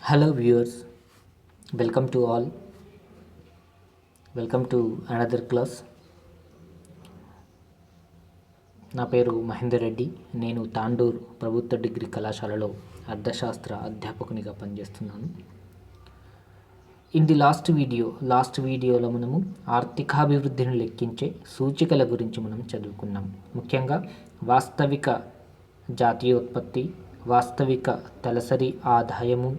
Hello viewers, welcome to all. Welcome to another class. నా పేరు మహేందర్ రెడ్డి. నేను తాండూర్ ప్రభుత్వ డిగ్రీ కళాశాలలో అర్థశాస్త్ర అధ్యాపకునిగా పనిచేస్తున్నాను. ఇన్ ది లాస్ట్ వీడియోలో మనము ఆర్థికాభివృద్ధిని లెక్కించే సూచికల గురించి మనం చదువుకున్నాం. ముఖ్యంగా వాస్తవిక జాతీయోత్పత్తి, వాస్తవిక తలసరి ఆదాయము,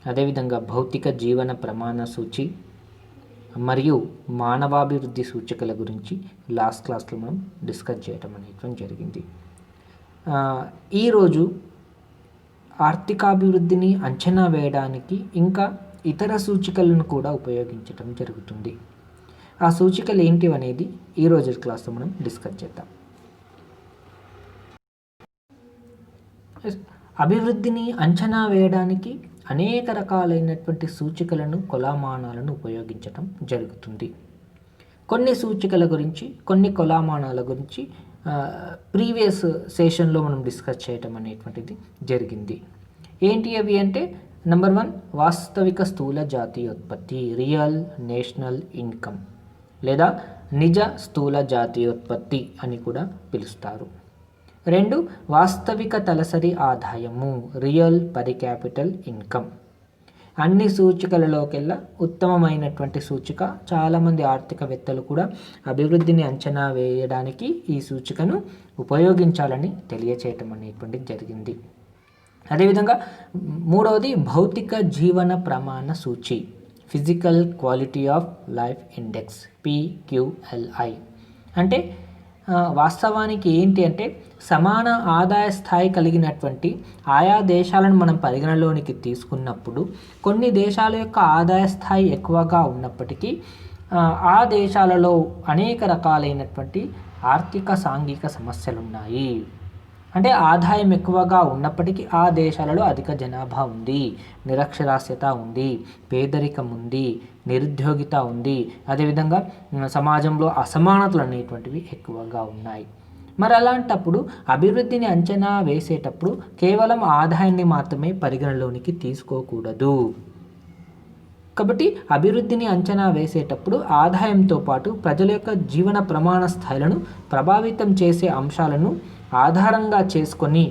అదేవిధంగా భౌతిక జీవన ప్రమాణ సూచి మరియు మానవాభివృద్ధి సూచికల గురించి లాస్ట్ క్లాస్లో మనం డిస్కస్ చేయటం అనేటువంటి జరిగింది. ఈరోజు ఆర్థికాభివృద్ధిని అంచనా వేయడానికి ఇంకా ఇతర సూచికలను కూడా ఉపయోగించటం జరుగుతుంది. ఆ సూచికలు ఏంటి అనేది ఈరోజు క్లాస్లో మనం డిస్కస్ చేద్దాం. అభివృద్ధిని అంచనా వేయడానికి అనేక రకాలైనటువంటి సూచికలను, కొలమానాలను ఉపయోగించటం జరుగుతుంది. కొన్ని సూచికల గురించి, కొన్ని కొలమానాల గురించి ప్రీవియస్ సెషన్లో మనం డిస్కస్ చేయటం అనేటువంటిది జరిగింది. ఏంటి అవి అంటే, నెంబర్ 1 వాస్తవిక స్థూల జాతీయోత్పత్తి, రియల్ నేషనల్ ఇన్కమ్ లేదా నిజ స్థూల జాతీయోత్పత్తి అని కూడా పిలుస్తారు. 2 వాస్తవిక తలసరి ఆదాయము, రియల్ పర్ క్యాపిటల్ ఇన్కమ్. అన్ని సూచికలలోకెల్లా ఉత్తమమైనటువంటి సూచిక, చాలామంది ఆర్థికవేత్తలు కూడా అభివృద్ధిని అంచనా వేయడానికి ఈ సూచికను ఉపయోగించాలని తెలియచేయటం అనేటువంటిది జరిగింది. అదేవిధంగా 3వది భౌతిక జీవన ప్రమాణ సూచి, physical quality of life index, PQLI. అంటే వాస్తవానికి ఏంటి అంటే, సమాన ఆదాయ స్థాయి కలిగినటువంటి ఆయా దేశాలను మనం పరిగణలోనికి తీసుకున్నప్పుడు కొన్ని దేశాల యొక్క ఆదాయ స్థాయి ఎక్కువగా ఉన్నప్పటికీ ఆ దేశాలలో అనేక రకాలైనటువంటి ఆర్థిక సాంఘిక సమస్యలు ఉన్నాయి. అంటే ఆదాయం ఎక్కువగా ఉన్నప్పటికీ ఆ దేశాలలో అధిక జనాభా ఉంది, నిరక్షరాస్యత ఉంది, పేదరికం ఉంది, నిరుద్యోగిత ఉంది, అదేవిధంగా సమాజంలో అసమానతలు అనేటువంటివి ఎక్కువగా ఉన్నాయి. మరి అలాంటప్పుడు అభివృద్ధిని అంచనా వేసేటప్పుడు కేవలం ఆదాయాన్ని మాత్రమే పరిగణలోనికి తీసుకోకూడదు. కాబట్టి అభివృద్ధిని అంచనా వేసేటప్పుడు ఆదాయంతో పాటు ప్రజల యొక్క జీవన ప్రమాణ స్థాయిలను ప్రభావితం చేసే అంశాలను ఆధారంగా చేసుకొని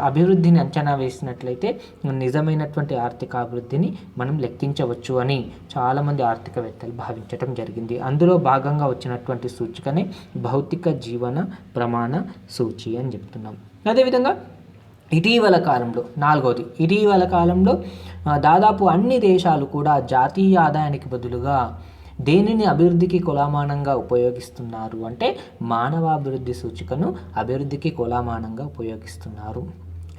అభివృద్ధిని అంచనా వేసినట్లయితే నిజమైనటువంటి ఆర్థిక అభివృద్ధిని మనం లెక్కించవచ్చు అని చాలామంది ఆర్థికవేత్తలు భావించటం జరిగింది. అందులో భాగంగా వచ్చినటువంటి సూచికనే భౌతిక జీవన ప్రమాణ సూచి అని చెప్తున్నాం. అదేవిధంగా ఇటీవల కాలంలో దాదాపు అన్ని దేశాలు కూడా జాతీయ ఆదాయానికి బదులుగా దేనిని అభివృద్ధికి కొలమానంగా ఉపయోగిస్తున్నారు అంటే మానవాభివృద్ధి సూచికను అభివృద్ధికి కొలమానంగా ఉపయోగిస్తున్నారు.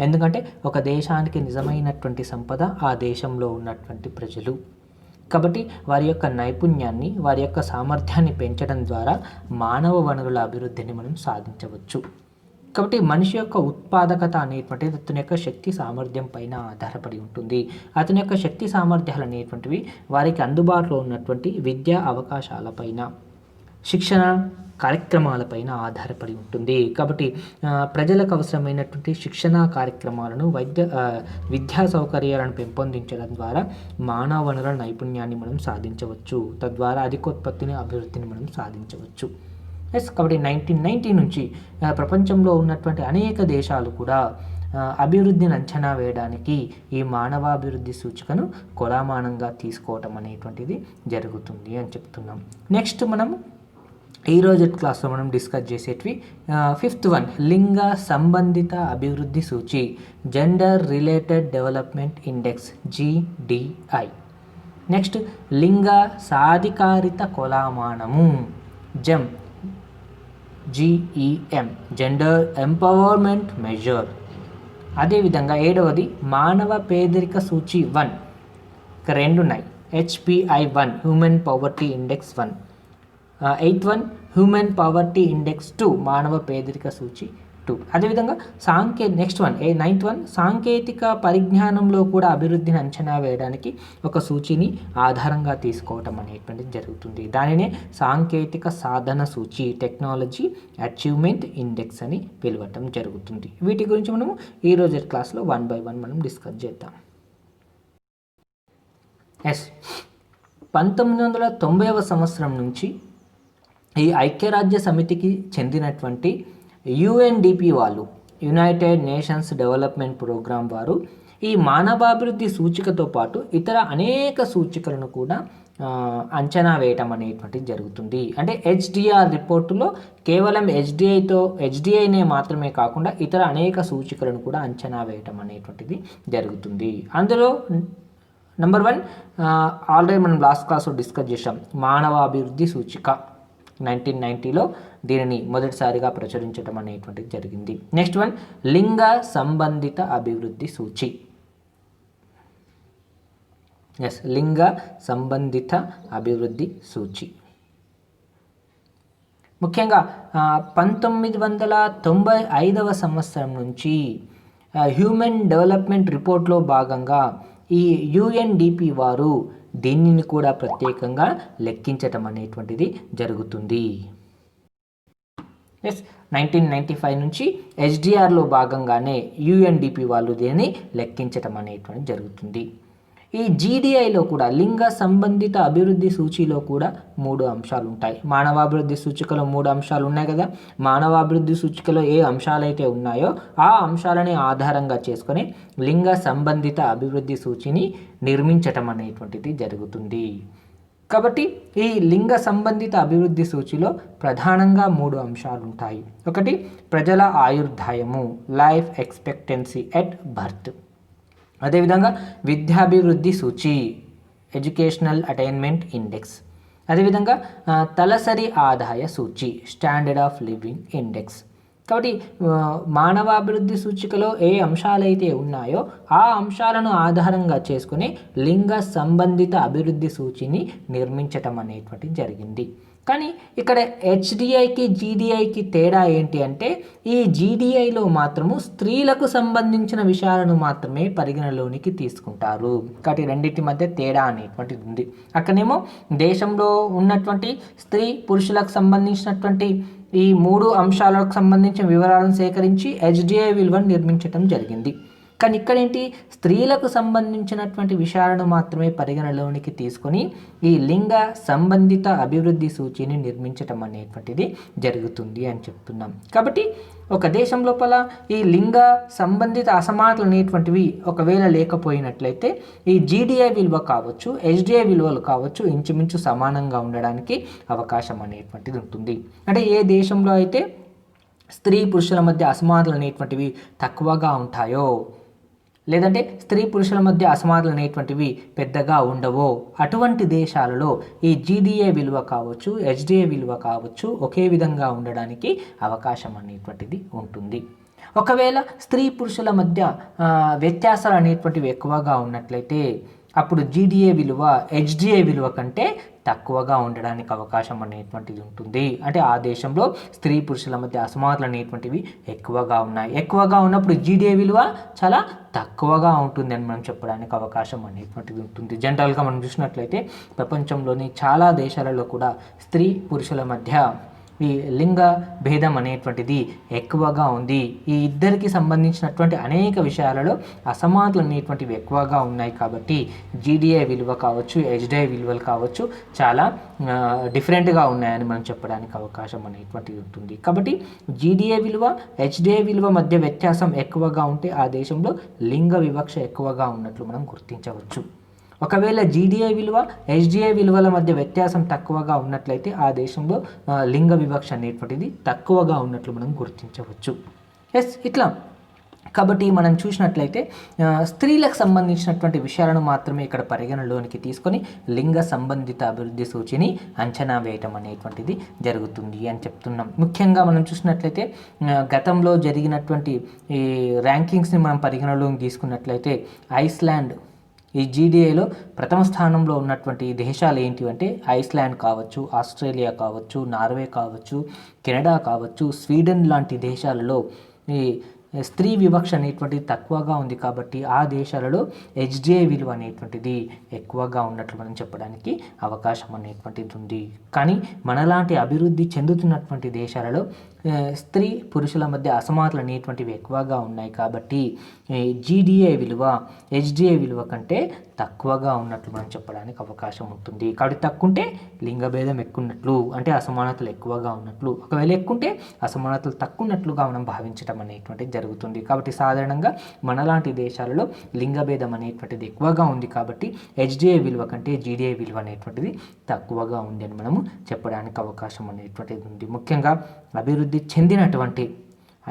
ఎందుకంటే ఒక దేశానికి నిజమైనటువంటి సంపద ఆ దేశంలో ఉన్నటువంటి ప్రజలు. కాబట్టి వారి యొక్క నైపుణ్యాన్ని, వారి యొక్క సామర్థ్యాన్ని పెంచడం ద్వారా మానవ వనరుల అభివృద్ధిని మనం సాధించవచ్చు. కాబట్టి మనిషి యొక్క ఉత్పాదకత అనేటువంటిది అతని యొక్క శక్తి సామర్థ్యం పైన ఆధారపడి ఉంటుంది. అతని యొక్క శక్తి సామర్థ్యాలు అనేటువంటివి వారికి అందుబాటులో ఉన్నటువంటి విద్యా అవకాశాలపైన, శిక్షణ కార్యక్రమాలపైన ఆధారపడి ఉంటుంది. కాబట్టి ప్రజలకు అవసరమైనటువంటి శిక్షణ కార్యక్రమాలను, విద్యా సౌకర్యాలను పెంపొందించడం ద్వారా మానవ వనరుల నైపుణ్యాన్ని మనం సాధించవచ్చు. తద్వారా అధికోత్పత్తిని, అభివృద్ధిని మనం సాధించవచ్చు. కాబట్టి 1990 నుంచి ప్రపంచంలో ఉన్నటువంటి అనేక దేశాలు కూడా అభివృద్ధిని అంచనా వేయడానికి ఈ మానవాభివృద్ధి సూచికను కొలమానంగా తీసుకోవటం అనేటువంటిది జరుగుతుంది అని చెప్తున్నాం. నెక్స్ట్ మనం ఈరోజు క్లాస్లో మనం డిస్కస్ చేసేటివి 5th వన్ లింగ సంబంధిత అభివృద్ధి సూచి, gender related development index, GDI. Next లింగ సాధికారిత కొలమానము, GEM, జెండర్ ఎంపవర్మెంట్ మెజర్. అదేవిధంగా 7వది మానవ పేదరిక సూచి 1, 2 ఉన్నాయి, HPI-1 human poverty index 1. 8th one human poverty index 2, మానవ పేదరిక సూచి 2. అదేవిధంగా నెక్స్ట్ వన్ 9th వన్ సాంకేతిక పరిజ్ఞానంలో కూడా అభివృద్ధిని అంచనా వేయడానికి ఒక సూచిని ఆధారంగా తీసుకోవటం అనేటువంటిది జరుగుతుంది. దానినే సాంకేతిక సాధన సూచి, టెక్నాలజీ అచీవ్మెంట్ ఇండెక్స్ అని పిలవటం జరుగుతుంది. వీటి గురించి మనము ఈరోజు క్లాస్లో 1 by 1 మనం డిస్కస్ చేద్దాం. ఎస్ 1990వ సంవత్సరం నుంచి ఈ ఐక్యరాజ్య సమితికి చెందినటువంటి యుఎన్డిపి వాళ్ళు, యునైటెడ్ నేషన్స్ డెవలప్మెంట్ ప్రోగ్రాం వారు ఈ మానవాభివృద్ధి సూచికతో పాటు ఇతర అనేక సూచికలను కూడా అంచనా వేయటం అనేటువంటిది జరుగుతుంది. అంటే హెచ్డిఆర్ రిపోర్టులో కేవలం హెచ్డిఐనే మాత్రమే కాకుండా ఇతర అనేక సూచికలను కూడా అంచనా వేయటం అనేటువంటిది జరుగుతుంది. అందులో నెంబర్ 1 ఆల్రెడీ మనం లాస్ట్ క్లాస్లో డిస్కస్ చేసాం, మానవాభివృద్ధి సూచిక 1990లో దీనిని మొదటిసారిగా ప్రచురించడం అనేటువంటిది జరిగింది. నెక్స్ట్ 1 లింగ సంబంధిత అభివృద్ధి సూచి. లింగ సంబంధిత అభివృద్ధి సూచి ముఖ్యంగా 1995వ సంవత్సరం నుంచి హ్యూమన్ డెవలప్మెంట్ రిపోర్ట్లో భాగంగా ఈ యుఎన్డిపి వారు దీనిని కూడా ప్రత్యేకంగా లెక్కించటం అనేటువంటిది జరుగుతుంది. 1995 నుంచి హెచ్డిఆర్లో భాగంగానే యుఎన్డిపి వాళ్ళు దీన్ని లెక్కించటం అనేటువంటిది జరుగుతుంది. ఈ జీడిఐలో కూడా లింగ సంబంధిత అభివృద్ధి సూచిలో కూడా 3 అంశాలు ఉంటాయి. మానవాభివృద్ధి సూచికలో 3 అంశాలు ఉన్నాయి కదా. మానవాభివృద్ధి సూచికలో ఏ అంశాలైతే ఉన్నాయో ఆ అంశాలని ఆధారంగా చేసుకొని లింగ సంబంధిత అభివృద్ధి సూచిని నిర్మించటం అనేటువంటిది జరుగుతుంది. కాబట్టి ఈ లింగ సంబంధిత అభివృద్ధి సూచిలో ప్రధానంగా 3 అంశాలు ఉంటాయి. ఒకటి ప్రజల ఆయుర్దాయము, లైఫ్ ఎక్స్పెక్టెన్సీ ఎట్ బర్త్. అదేవిధంగా విద్యాభివృద్ధి సూచి, ఎడ్యుకేషనల్ అటైన్మెంట్ ఇండెక్స్. అదేవిధంగా తలసరి ఆదాయ సూచి, స్టాండర్డ్ ఆఫ్ లివింగ్ ఇండెక్స్. కాబట్టి మానవాభివృద్ధి సూచికలో ఏ అంశాలైతే ఉన్నాయో ఆ అంశాలను ఆధారంగా చేసుకుని లింగ సంబంధిత అభివృద్ధి సూచిని నిర్మించటం అనేటువంటిది జరిగింది. కానీ ఇక్కడ హెచ్డిఐకి జీడిఐకి తేడా ఏంటి అంటే ఈ జీడిఐలో మాత్రము స్త్రీలకు సంబంధించిన విషయాలను మాత్రమే పరిగణలోనికి తీసుకుంటారు. కాబట్టి రెండింటి మధ్య తేడా అనేటువంటిది ఉంది. అక్కడేమో దేశంలో ఉన్నటువంటి స్త్రీ పురుషులకు సంబంధించినటువంటి ఈ 3 అంశాలకు సంబంధించిన వివరాలను సేకరించి హెచ్డిఐ విలువను నిర్మించడం జరిగింది. కానీ ఇక్కడేంటి, స్త్రీలకు సంబంధించినటువంటి విషయాలను మాత్రమే పరిగణలోనికి తీసుకొని ఈ లింగ సంబంధిత అభివృద్ధి సూచిని నిర్మించటం అనేటువంటిది జరుగుతుంది అని చెప్తున్నాం. కాబట్టి ఒక దేశం లోపల ఈ లింగ సంబంధిత అసమానతలు అనేటువంటివి ఒకవేళ లేకపోయినట్లయితే ఈ జీడిఐ విలువ కావచ్చు, హెచ్డిఐ విలువలు కావచ్చు ఇంచుమించు సమానంగా ఉండడానికి అవకాశం అనేటువంటిది ఉంటుంది. అంటే ఏ దేశంలో అయితే స్త్రీ పురుషుల మధ్య అసమానతలు అనేటువంటివి తక్కువగా ఉంటాయో, లేదంటే స్త్రీ పురుషుల మధ్య అసమానతలు అనేటువంటివి పెద్దగా ఉండవో అటువంటి దేశాలలో ఈ జీడిఐ విలువ కావచ్చు, హెచ్డిఐ విలువ కావచ్చు ఒకే విధంగా ఉండడానికి అవకాశం అనేటువంటిది ఉంటుంది. ఒకవేళ స్త్రీ పురుషుల మధ్య వ్యత్యాసాలు అనేటువంటివి ఎక్కువగా ఉన్నట్లయితే అప్పుడు జీడిఐ విలువ హెచ్డిఐ విలువ కంటే తక్కువగా ఉండడానికి అవకాశం అనేటువంటిది ఉంటుంది. అంటే ఆ దేశంలో స్త్రీ పురుషుల మధ్య అసమానతలు అనేటువంటివి ఎక్కువగా ఉన్నాయి. ఎక్కువగా ఉన్నప్పుడు జీడిఐ విలువ చాలా తక్కువగా ఉంటుంది అని మనం చెప్పడానికి అవకాశం అనేటువంటిది ఉంటుంది. జనరల్గా మనం చూసినట్లయితే ప్రపంచంలోని చాలా దేశాలలో కూడా స్త్రీ పురుషుల మధ్య ఈ లింగ భేదం అనేటువంటిది ఎక్కువగా ఉంది. ఈ ఇద్దరికి సంబంధించినటువంటి అనేక విషయాలలో అసమానతలు అనేటువంటివి ఎక్కువగా ఉన్నాయి. కాబట్టి జీడిఐ విలువ కావచ్చు, హెచ్డిఐ విలువలు కావచ్చు చాలా డిఫరెంట్గా ఉన్నాయని మనం చెప్పడానికి అవకాశం అనేటువంటిది ఉంటుంది. కాబట్టి జీడిఐ విలువ, హెచ్డిఐ విలువ మధ్య వ్యత్యాసం ఎక్కువగా ఉంటే ఆ దేశంలో లింగ వివక్ష ఎక్కువగా ఉన్నట్లు మనం గుర్తించవచ్చు. ఒకవేళ జీడిఐ విలువ, హెచ్డిఐ విలువల మధ్య వ్యత్యాసం తక్కువగా ఉన్నట్లయితే ఆ దేశంలో లింగ వివక్ష అనేటువంటిది తక్కువగా ఉన్నట్లు మనం గుర్తించవచ్చు. ఇట్లా కాబట్టి మనం చూసినట్లయితే స్త్రీలకు సంబంధించినటువంటి విషయాలను మాత్రమే ఇక్కడ పరిగణలోనికి తీసుకొని లింగ సంబంధిత అభివృద్ధి సూచిని అంచనా వేయటం అనేటువంటిది జరుగుతుంది అని చెప్తున్నాం. ముఖ్యంగా మనం చూసినట్లయితే గతంలో జరిగినటువంటి ఈ ర్యాంకింగ్స్ని మనం పరిగణలోకి తీసుకున్నట్లయితే ఐస్లాండ్ ఈ జీడిఐలో ప్రథమ స్థానంలో ఉన్నటువంటి దేశాలు ఏంటి అంటే ఐస్లాండ్ కావచ్చు, ఆస్ట్రేలియా కావచ్చు, నార్వే కావచ్చు, కెనడా కావచ్చు, స్వీడన్ లాంటి దేశాలలో ఈ స్త్రీ వివక్ష అనేటువంటిది తక్కువగా ఉంది. కాబట్టి ఆ దేశాలలో హెచ్డిఐ విలువ అనేటువంటిది ఎక్కువగా ఉన్నట్లు మనం చెప్పడానికి అవకాశం అనేటువంటిది ఉంది. కానీ మనలాంటి అభివృద్ధి చెందుతున్నటువంటి దేశాలలో స్త్రీ పురుషుల మధ్య అసమానతలు అనేటువంటివి ఎక్కువగా ఉన్నాయి కాబట్టి జీడిఏ విలువ హెచ్డిఏ విలువ కంటే తక్కువగా ఉన్నట్లు మనం చెప్పడానికి అవకాశం ఉంటుంది. కాబట్టి తక్కువ ఉంటే లింగభేదం ఎక్కువ ఉన్నట్లు, అంటే అసమానతలు ఎక్కువగా ఉన్నట్లు. ఒకవేళ ఎక్కువ ఉంటే అసమానతలు తక్కువ ఉన్నట్లుగా మనం భావించడం అనేటువంటిది జరుగుతుంది. కాబట్టి సాధారణంగా మనలాంటి దేశాలలో లింగభేదం అనేటువంటిది ఎక్కువగా ఉంది కాబట్టి హెచ్డిఏ విలువ కంటే జీడిఏ విలువ అనేటువంటిది తక్కువగా ఉంది అని మనము చెప్పడానికి అవకాశం అనేటువంటిది ఉంది. ముఖ్యంగా అభివృద్ధి చెందినటువంటి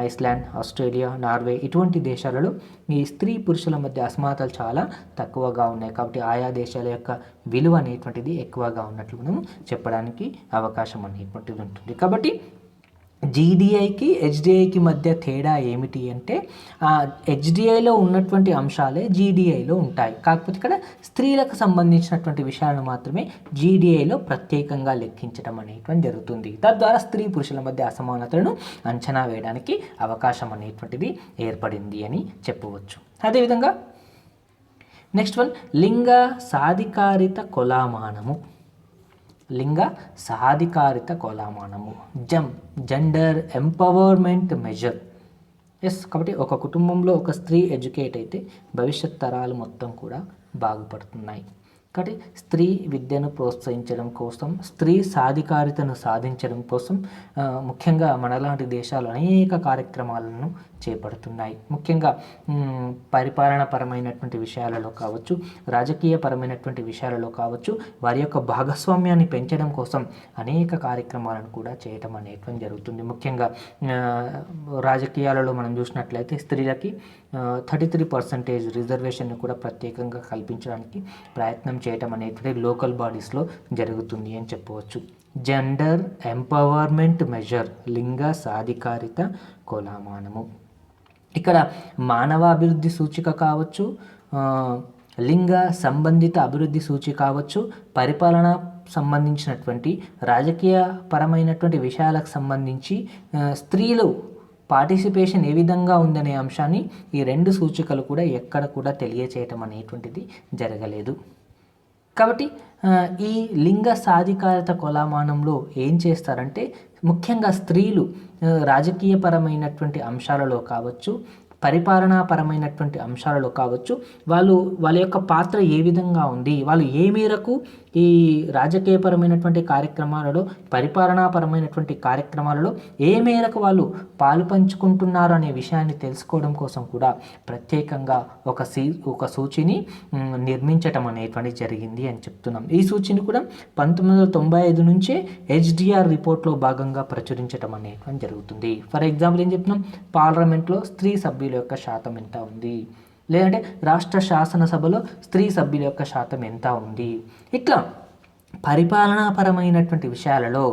ఐస్లాండ్, ఆస్ట్రేలియా, నార్వే ఇటువంటి దేశాలలో ఈ స్త్రీ పురుషుల మధ్య అసమానతలు చాలా తక్కువగా ఉన్నాయి కాబట్టి ఆయా దేశాల యొక్క విలువ అనేటువంటిది ఎక్కువగా ఉన్నట్లు మనం చెప్పడానికి అవకాశం అనేటువంటిది ఉంటుంది. కాబట్టి జీడిఐకి హెచ్డిఐకి మధ్య తేడా ఏమిటి అంటే హెచ్డిఐలో ఉన్నటువంటి అంశాలే జీడిఐలో ఉంటాయి. కాకపోతే ఇక్కడ స్త్రీలకు సంబంధించినటువంటి విషయాలను మాత్రమే జీడిఐలో ప్రత్యేకంగా లెక్కించడం అనేటువంటి జరుగుతుంది. తద్వారా స్త్రీ పురుషుల మధ్య అసమానతలను అంచనా వేయడానికి అవకాశం అనేటువంటిది ఏర్పడింది అని చెప్పవచ్చు. అదేవిధంగా నెక్స్ట్ వన్ లింగ సాధికారిత కొలామానము. లింగ సాధికారిత కొలామానము, జెండర్ ఎంపవర్మెంట్ మెజర్. కాబట్టి ఒక కుటుంబంలో ఒక స్త్రీ ఎడ్యుకేట్ అయితే భవిష్యత్ తరాలు మొత్తం కూడా బాగుపడుతున్నాయి. కాబట్టి స్త్రీ విద్యను ప్రోత్సహించడం కోసం, స్త్రీ సాధికారితను సాధించడం కోసం ముఖ్యంగా మనలాంటి దేశాలు అనేక కార్యక్రమాలను చేపడుతున్నాయి. ముఖ్యంగా పరిపాలనాపరమైనటువంటి విషయాలలో కావచ్చు, రాజకీయపరమైనటువంటి విషయాలలో కావచ్చు, వారి యొక్క భాగస్వామ్యాన్ని పెంచడం కోసం అనేక కార్యక్రమాలను కూడా చేయటం అనేటువంటి జరుగుతుంది. ముఖ్యంగా రాజకీయాలలో మనం చూసినట్లయితే స్త్రీలకి 33% రిజర్వేషన్ను కూడా ప్రత్యేకంగా కల్పించడానికి ప్రయత్నం చేయటం అనేటువంటి లోకల్ బాడీస్లో జరుగుతుంది అని చెప్పవచ్చు. జెండర్ ఎంపవర్మెంట్ మెజర్, లింగ సాధికారిత కొలామానము. ఇక్కడ మానవాభివృద్ధి సూచిక కావచ్చు, లింగ సంబంధిత అభివృద్ధి సూచిక కావచ్చు, పరిపాలన సంబంధించినటువంటి రాజకీయ పరమైనటువంటి విషయాలకు సంబంధించి స్త్రీలు పార్టిసిపేషన్ ఏ విధంగా ఉందనే అంశాన్ని ఈ రెండు సూచికలు కూడా ఎక్కడ కూడా తెలియచేయటం అనేటువంటిది జరగలేదు. కాబట్టి ఈ లింగ సాధికారత కొలామానంలో ఏం చేస్తారంటే ముఖ్యంగా స్త్రీలు రాజకీయపరమైనటువంటి అంశాలలో కావచ్చు, పరిపాలనాపరమైనటువంటి అంశాలలో కావచ్చు, వాళ్ళ యొక్క పాత్ర ఏ విధంగా ఉంది, వాళ్ళు ఏ మేరకు ఈ రాజకీయపరమైనటువంటి కార్యక్రమాలలో, పరిపాలనాపరమైనటువంటి కార్యక్రమాలలో ఏ మేరకు వాళ్ళు పాలు పంచుకుంటున్నారు అనే విషయాన్ని తెలుసుకోవడం కోసం కూడా ప్రత్యేకంగా ఒక సూచిని నిర్మించటం అనేటువంటి జరిగింది అని చెప్తున్నాం. ఈ సూచిని కూడా 1995 నుంచే హెచ్డిఆర్ రిపోర్ట్లో భాగంగా ప్రచురించడం అనేటువంటి జరుగుతుంది. ఫర్ ఎగ్జాంపుల్ ఏం చెప్తున్నాం, పార్లమెంట్లో స్త్రీ సభ్యుల యొక్క శాతం ఎంత ఉంది, లేదంటే రాష్ట్ర శాసనసభలో స్త్రీ సభ్యుల యొక్క శాతం ఎంత ఉంది. ఇట్లా పరిపాలనాపరమైనటువంటి విషయాలలో,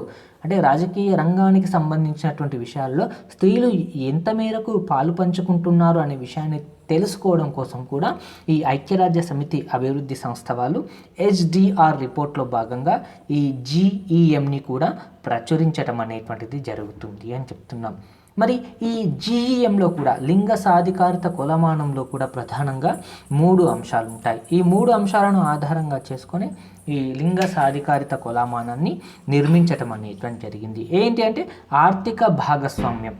అంటే రాజకీయ రంగానికి సంబంధించినటువంటి విషయాల్లో స్త్రీలు ఎంత మేరకు పాలు పంచుకుంటున్నారు అనే విషయాన్ని తెలుసుకోవడం కోసం కూడా ఈ ఐక్యరాజ్య సమితి అభివృద్ధి సంస్థ వాళ్ళు హెచ్డిఆర్ రిపోర్ట్లో భాగంగా ఈ జీఈఎంని కూడా ప్రచురించడం అనేటువంటిది జరుగుతుంది అని చెప్తున్నాం. మరి ఈ జీఈఎంలో కూడా లింగ సాధికారిత కొలమానంలో కూడా ప్రధానంగా 3 అంశాలు ఉంటాయి. ఈ 3 అంశాలను ఆధారంగా చేసుకొని ఈ లింగ సాధికారిత కొలమానాన్ని నిర్మించటం అనేటువంటి జరిగింది. ఏంటి అంటే ఆర్థిక భాగస్వామ్యం,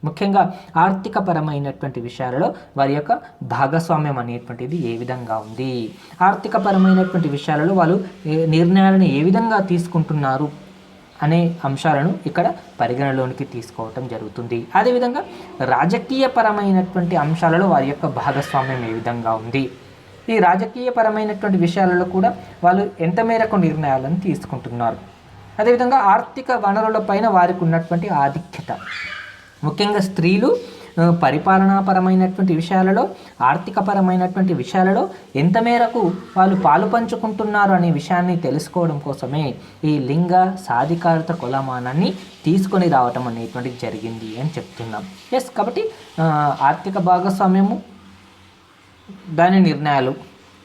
ముఖ్యంగా ఆర్థిక పరమైనటువంటి విషయాలలో వారి యొక్క భాగస్వామ్యం అనేటువంటిది ఏ విధంగా ఉంది, ఆర్థిక పరమైనటువంటి విషయాలలో వాళ్ళు నిర్ణయాలను ఏ విధంగా తీసుకుంటున్నారు అనే అంశాలను ఇక్కడ పరిగణలోనికి తీసుకోవటం జరుగుతుంది. అదేవిధంగా రాజకీయపరమైనటువంటి అంశాలలో వారి యొక్క భాగస్వామ్యం ఏ విధంగా ఉంది, ఈ రాజకీయపరమైనటువంటి విషయాలలో కూడా వాళ్ళు ఎంత మేరకు నిర్ణయాలను తీసుకుంటున్నారు. అదేవిధంగా ఆర్థిక వనరులపైన వారికి ఉన్నటువంటి ఆధిక్యత, ముఖ్యంగా స్త్రీలు పరిపాలనాపరమైనటువంటి విషయాలలో, ఆర్థికపరమైనటువంటి విషయాలలో ఎంత మేరకు వాళ్ళు పాలు పంచుకుంటున్నారు అనే విషయాన్ని తెలుసుకోవడం కోసమే ఈ లింగ సాధికారత కొలమానాన్ని తీసుకొని రావటం అనేటువంటిది జరిగింది అని చెప్తున్నాం. కాబట్టి ఆర్థిక భాగస్వామ్యము, దాని నిర్ణయాలు,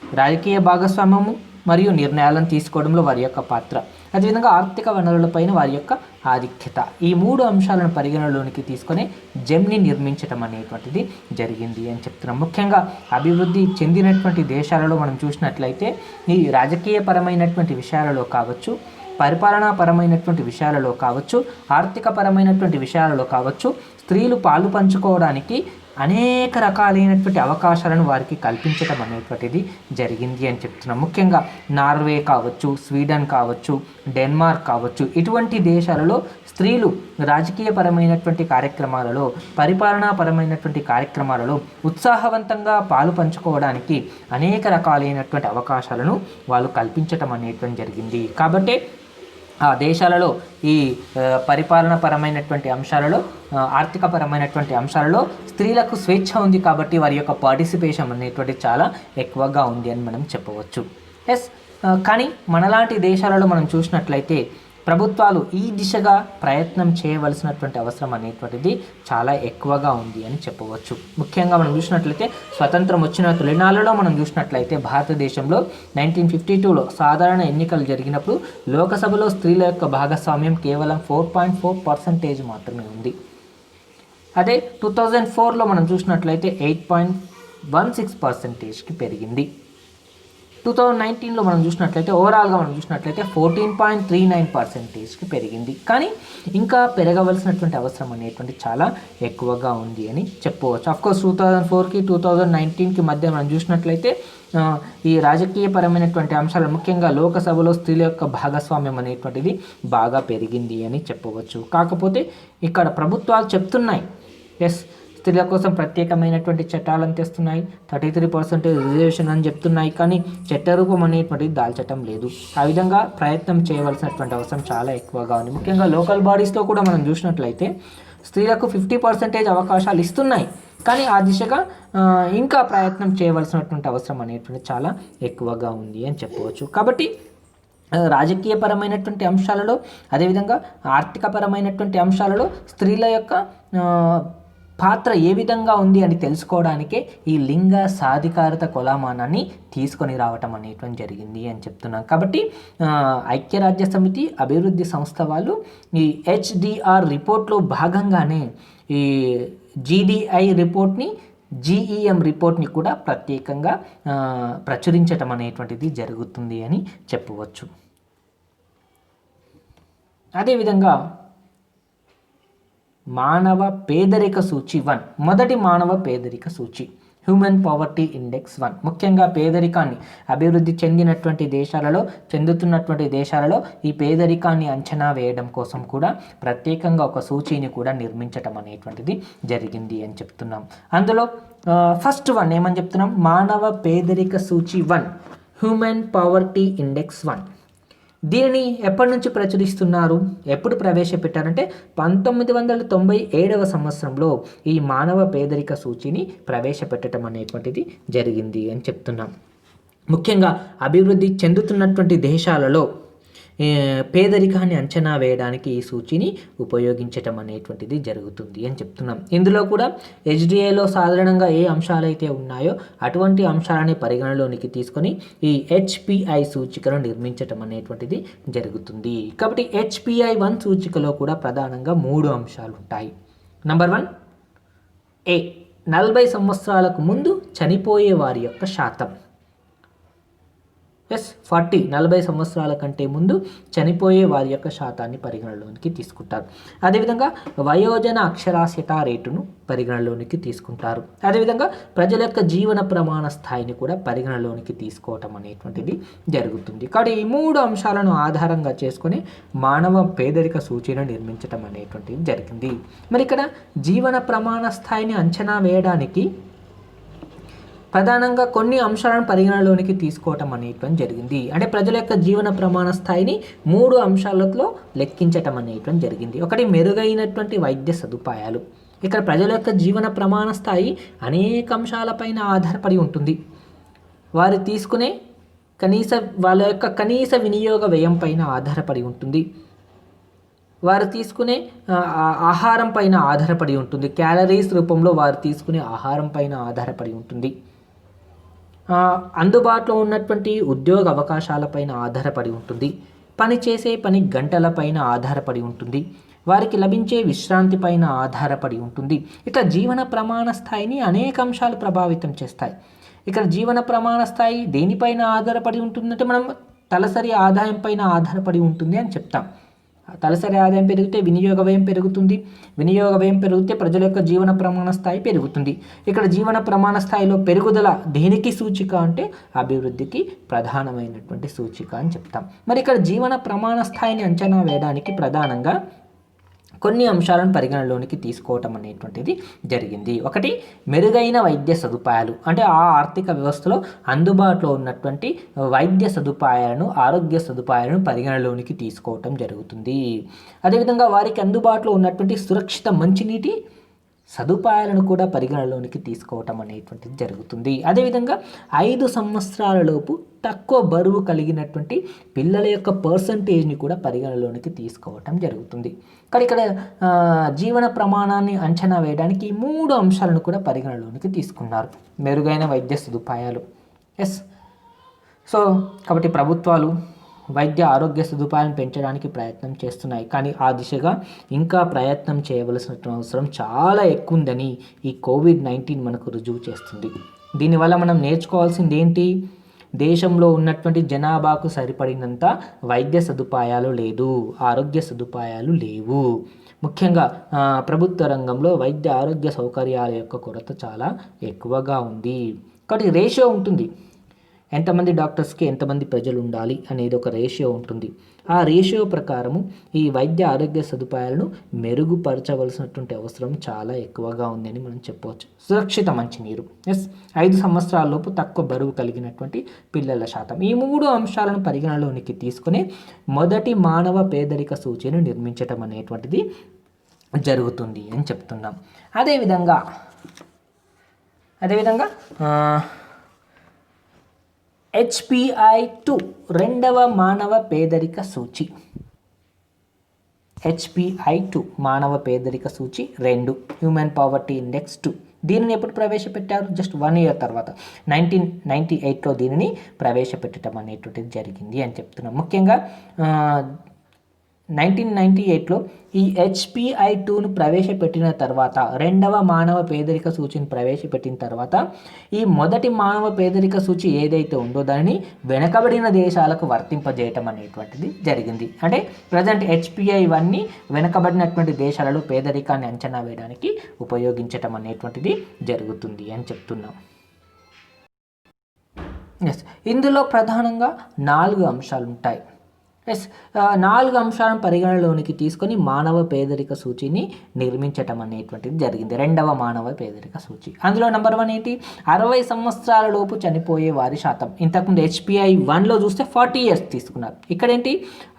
రాజకీయ భాగస్వామ్యము మరియు నిర్ణయాలను తీసుకోవడంలో వారి యొక్క పాత్ర, అదేవిధంగా ఆర్థిక వనరులపైన వారి యొక్క ఆధిక్యత, ఈ 3 అంశాలను పరిగణలోనికి తీసుకొని జెమ్ని నిర్మించడం అనేటువంటిది జరిగింది అని చెప్తున్నాం. ముఖ్యంగా అభివృద్ధి చెందినటువంటి దేశాలలో మనం చూసినట్లయితే ఈ రాజకీయపరమైనటువంటి విషయాలలో కావచ్చు, పరిపాలనాపరమైనటువంటి విషయాలలో కావచ్చు, ఆర్థిక పరమైనటువంటి విషయాలలో కావచ్చు స్త్రీలు పాలు పంచుకోవడానికి అనేక రకాలైనటువంటి అవకాశాలను వారికి కల్పించడం అనేటువంటిది జరిగింది అని చెప్తున్నాం. ముఖ్యంగా నార్వే కావచ్చు, స్వీడన్ కావచ్చు, డెన్మార్క్ కావచ్చు, ఇటువంటి దేశాలలో స్త్రీలు రాజకీయపరమైనటువంటి కార్యక్రమాలలో, పరిపాలనాపరమైనటువంటి కార్యక్రమాలలో ఉత్సాహవంతంగా పాలు పంచుకోవడానికి అనేక రకాలైనటువంటి అవకాశాలను వాళ్ళు కల్పించటం అనేటువంటి జరిగింది. కాబట్టి ఆ దేశాలలో ఈ పరిపాలనపరమైనటువంటి అంశాలలో, ఆర్థికపరమైనటువంటి అంశాలలో స్త్రీలకు స్వేచ్ఛ ఉంది కాబట్టి వారి యొక్క పార్టిసిపేషన్ అనేటువంటి చాలా ఎక్కువగా ఉంది అని మనం చెప్పవచ్చు. కానీ మనలాంటి దేశాలలో మనం చూసినట్లయితే ప్రభుత్వాలు ఈ దిశగా ప్రయత్నం చేయవలసినటువంటి అవసరం అనేటువంటిది చాలా ఎక్కువగా ఉంది అని చెప్పవచ్చు. ముఖ్యంగా మనం చూసినట్లయితే స్వతంత్రం వచ్చిన తొలినాళ్ళలో మనం చూసినట్లయితే భారతదేశంలో 1952లో సాధారణ ఎన్నికలు జరిగినప్పుడు లోకసభలో స్త్రీల యొక్క భాగస్వామ్యం కేవలం 4.4% మాత్రమే ఉంది. అదే 2004లో మనం చూసినట్లయితే 8.16%కి పెరిగింది. 2019లో మనం చూసినట్లయితే ఓవరాల్గా మనం చూసినట్లయితే 14.39%కి పెరిగింది. కానీ ఇంకా పెరగవలసినటువంటి అవసరం అనేటువంటి చాలా ఎక్కువగా ఉంది అని చెప్పవచ్చు. అఫ్కోర్స్ 2004కి 2019కి మధ్య మనం చూసినట్లయితే ఈ రాజకీయపరమైనటువంటి అంశాలు, ముఖ్యంగా లోకసభలో స్త్రీల యొక్క భాగస్వామ్యం అనేటువంటిది బాగా పెరిగింది అని చెప్పవచ్చు. కాకపోతే ఇక్కడ ప్రభుత్వాలు చెప్తున్నాయి స్త్రీల కోసం ప్రత్యేకమైనటువంటి చట్టాలను తెస్తున్నాయి, 33% రిజర్వేషన్ అని చెప్తున్నాయి, కానీ చట్టరూపం అనేటువంటిది దాల్చటం లేదు. ఆ విధంగా ప్రయత్నం చేయవలసినటువంటి అవసరం చాలా ఎక్కువగా ఉంది. ముఖ్యంగా లోకల్ బాడీస్లో కూడా మనం చూసినట్లయితే స్త్రీలకు 50% అవకాశాలు ఇస్తున్నాయి, కానీ ఆ దిశగా ఇంకా ప్రయత్నం చేయవలసినటువంటి అవసరం అనేటువంటి చాలా ఎక్కువగా ఉంది అని చెప్పవచ్చు. కాబట్టి రాజకీయపరమైనటువంటి అంశాలలో, అదేవిధంగా ఆర్థికపరమైనటువంటి అంశాలలో స్త్రీల యొక్క పాత్ర ఏ విధంగా ఉంది అని తెలుసుకోవడానికే ఈ లింగ సాధికారత కొలమానాన్ని తీసుకొని రావటం అనేటువంటి జరిగింది అని చెప్తున్నాం. కాబట్టి ఐక్యరాజ్య సమితి అభివృద్ధి సంస్థ వాళ్ళు ఈ HDR రిపోర్ట్లో భాగంగానే ఈ GDI రిపోర్ట్ని, GEM రిపోర్ట్ని కూడా ప్రత్యేకంగా ప్రచురించటం అనేటువంటిది జరుగుతుంది అని చెప్పవచ్చు. అదేవిధంగా మానవ పేదరిక సూచి 1, మొదటి మానవ పేదరిక సూచి హ్యూమన్ పవర్టీ ఇండెక్స్ 1 ముఖ్యంగా పేదరికాన్ని అభివృద్ధి చెందుతున్నటువంటి దేశాలలో ఈ పేదరికాన్ని అంచనా వేయడం కోసం కూడా ప్రత్యేకంగా ఒక సూచీని కూడా నిర్మించటం అనేటువంటిది జరిగింది అని చెప్తున్నాం. అందులో ఫస్ట్ వన్ ఏమని చెప్తున్నాం, మానవ పేదరిక సూచి 1 హ్యూమన్ పవర్టీ ఇండెక్స్ 1. దీనిని ఎప్పటి నుంచి ప్రచురిస్తున్నారు, ఎప్పుడు ప్రవేశపెట్టారంటే 1997వ సంవత్సరంలో ఈ మానవ పేదరిక సూచిని ప్రవేశపెట్టడం అనేటువంటిది జరిగింది అని చెప్తున్నాం. ముఖ్యంగా అభివృద్ధి చెందుతున్నటువంటి దేశాలలో పేదరికాన్ని అంచనా వేయడానికి ఈ సూచిని ఉపయోగించటం అనేటువంటిది జరుగుతుంది అని చెప్తున్నాం. ఇందులో కూడా HDIలో సాధారణంగా ఏ అంశాలైతే ఉన్నాయో అటువంటి అంశాలని పరిగణలోనికి తీసుకొని ఈ HPI సూచికను నిర్మించటం అనేటువంటిది జరుగుతుంది. కాబట్టి HPI 1 సూచికలో కూడా ప్రధానంగా 3 అంశాలు ఉంటాయి. నంబర్ 1, 40 సంవత్సరాలకు ముందు చనిపోయే వారి యొక్క శాతం. 40 సంవత్సరాల కంటే ముందు చనిపోయే వారి యొక్క శాతాన్ని పరిగణలోనికి తీసుకుంటారు. అదేవిధంగా వయోజన అక్షరాస్యత రేటును పరిగణలోనికి తీసుకుంటారు. అదేవిధంగా ప్రజల యొక్క జీవన ప్రమాణ స్థాయిని కూడా పరిగణలోనికి తీసుకోవటం అనేటువంటిది జరుగుతుంది. కాబట్టి ఈ 3 అంశాలను ఆధారంగా చేసుకొని మానవ పేదరిక సూచీని నిర్మించటం అనేటువంటిది జరిగింది. మరి ఇక్కడ జీవన ప్రమాణ స్థాయిని అంచనా వేయడానికి ప్రధానంగా కొన్ని అంశాలను పరిగణలోనికి తీసుకోవటం అనేటువంటి జరిగింది. అంటే ప్రజల యొక్క జీవన ప్రమాణ స్థాయిని 3 అంశాలలో లెక్కించటం అనేటువంటి జరిగింది. ఒకటి, మెరుగైనటువంటి వైద్య సదుపాయాలు. ఇక్కడ ప్రజల యొక్క జీవన ప్రమాణ స్థాయి అనేక అంశాలపైన ఆధారపడి ఉంటుంది. వారు తీసుకునే వాళ్ళ యొక్క కనీస వినియోగ వ్యయం పైన ఆధారపడి ఉంటుంది. వారు తీసుకునే ఆహారం పైన ఆధారపడి ఉంటుంది. క్యాలరీస్ రూపంలో వారు తీసుకునే ఆహారం పైన ఆధారపడి ఉంటుంది. అందుబాటులో ఉన్నటువంటి ఉద్యోగ అవకాశాలపైన ఆధారపడి ఉంటుంది. పనిచేసే పని గంటలపైన ఆధారపడి ఉంటుంది. వారికి లభించే విశ్రాంతి పైన ఆధారపడి ఉంటుంది. ఇట్లా జీవన ప్రమాణ స్థాయిని అనేక అంశాలు ప్రభావితం చేస్తాయి. ఇక్కడ జీవన ప్రమాణ స్థాయి దేనిపైన ఆధారపడి ఉంటుందంటే మనం తలసరి ఆదాయం పైన ఆధారపడి ఉంటుంది అని చెప్తాం. తలసరి ఆదాయం పెరిగితే వినియోగ వ్యయం పెరుగుతుంది, వినియోగ వ్యయం పెరిగితే ప్రజల యొక్క జీవన ప్రమాణ స్థాయి పెరుగుతుంది. ఇక్కడ జీవన ప్రమాణ స్థాయిలో పెరుగుదల దేనికి సూచిక అంటే అభివృద్ధికి ప్రధానమైనటువంటి సూచిక అని చెప్తాం. మరి ఇక్కడ జీవన ప్రమాణ స్థాయిని అంచనా వేయడానికి ప్రధానంగా కొన్ని అంశాలను పరిగణలోనికి తీసుకోవటం అనేటువంటిది జరిగింది. ఒకటి, మెరుగైన వైద్య సదుపాయాలు, అంటే ఆ ఆర్థిక వ్యవస్థలో అందుబాటులో ఉన్నటువంటి వైద్య సదుపాయాలను, ఆరోగ్య సదుపాయాలను పరిగణలోనికి తీసుకోవటం జరుగుతుంది. అదేవిధంగా వారికి అందుబాటులో ఉన్నటువంటి సురక్షిత మంచినీటి సదుపాయాలను కూడా పరిగణలోనికి తీసుకోవటం అనేటువంటిది జరుగుతుంది. అదేవిధంగా 5 సంవత్సరాల లోపు తక్కువ బరువు కలిగినటువంటి పిల్లల యొక్క పర్సంటేజ్ని కూడా పరిగణలోనికి తీసుకోవటం జరుగుతుంది. కానీ ఇక్కడ జీవన ప్రమాణాన్ని అంచనా వేయడానికి 3 అంశాలను కూడా పరిగణలోనికి తీసుకున్నారు. మెరుగైన వైద్య సదుపాయాలు, కాబట్టి ప్రభుత్వాలు వైద్య ఆరోగ్య సదుపాయాలను పెంచడానికి ప్రయత్నం చేస్తున్నాయి. కానీ ఆ దిశగా ఇంకా ప్రయత్నం చేయవలసిన అవసరం చాలా ఎక్కువ ఉందని ఈ కోవిడ్-19 మనకు రుజువు చేస్తుంది. దీనివల్ల మనం నేర్చుకోవాల్సింది ఏంటి? దేశంలో ఉన్నటువంటి జనాభాకు సరిపడినంత వైద్య సదుపాయాలు లేదు, ఆరోగ్య సదుపాయాలు లేవు. ముఖ్యంగా ప్రభుత్వ రంగంలో వైద్య ఆరోగ్య సౌకర్యాల యొక్క కొరత చాలా ఎక్కువగా ఉంది. కాబట్టి రేషియో ఉంటుంది, ఎంతమంది డాక్టర్స్కి ఎంతమంది ప్రజలు ఉండాలి అనేది ఒక రేషియో ఉంటుంది. ఆ రేషియో ప్రకారము ఈ వైద్య ఆరోగ్య సదుపాయాలను మెరుగుపరచవలసినటువంటి అవసరం చాలా ఎక్కువగా ఉందని మనం చెప్పవచ్చు. సురక్షిత మంచినీరు, 5 సంవత్సరాల లోపు తక్కువ బరువు కలిగినటువంటి పిల్లల శాతం, ఈ 3 అంశాలను పరిగణలోనికి తీసుకుని మొదటి మానవ పేదరిక సూచిని నిర్మించటం అనేటువంటిది జరుగుతుంది అని చెప్తున్నాం. అదేవిధంగా HPI-2 రెండవ మానవ పేదరిక సూచి, HPI-2 మానవ పేదరిక సూచి 2, హ్యూమన్ పావర్టీ ఇండెక్స్ 2. దీనిని ఎప్పుడు ప్రవేశపెట్టారు? జస్ట్ 1 year తర్వాత 1998లో దీనిని ప్రవేశపెట్టడం అనేటువంటిది జరిగింది అని చెప్తున్నాం. ముఖ్యంగా 1998లో ఈ HPI-2ను ప్రవేశపెట్టిన తర్వాత, రెండవ మానవ పేదరిక సూచిని ప్రవేశపెట్టిన తర్వాత, ఈ మొదటి మానవ పేదరిక సూచి ఏదైతే ఉందో దానిని వెనకబడిన దేశాలకు వర్తింపజేయటం అనేటువంటిది జరిగింది. అంటే ప్రజెంట్ HPI-1ని వెనకబడినటువంటి దేశాలలో పేదరికాన్ని అంచనా వేయడానికి ఉపయోగించటం అనేటువంటిది జరుగుతుంది అని చెప్తున్నాం. ఇందులో ప్రధానంగా 4 అంశాలు ఉంటాయి. 4 అంశాలను పరిగణలోనికి తీసుకొని మానవ పేదరిక సూచిని నిర్మించటం అనేటువంటిది జరిగింది, రెండవ మానవ పేదరిక సూచి. అందులో నెంబర్ 1 ఏంటి? 60 సంవత్సరాల లోపు చనిపోయే వారి శాతం. ఇంతకుముందు HPI-1లో చూస్తే 40 years తీసుకున్నారు. ఇక్కడేంటి?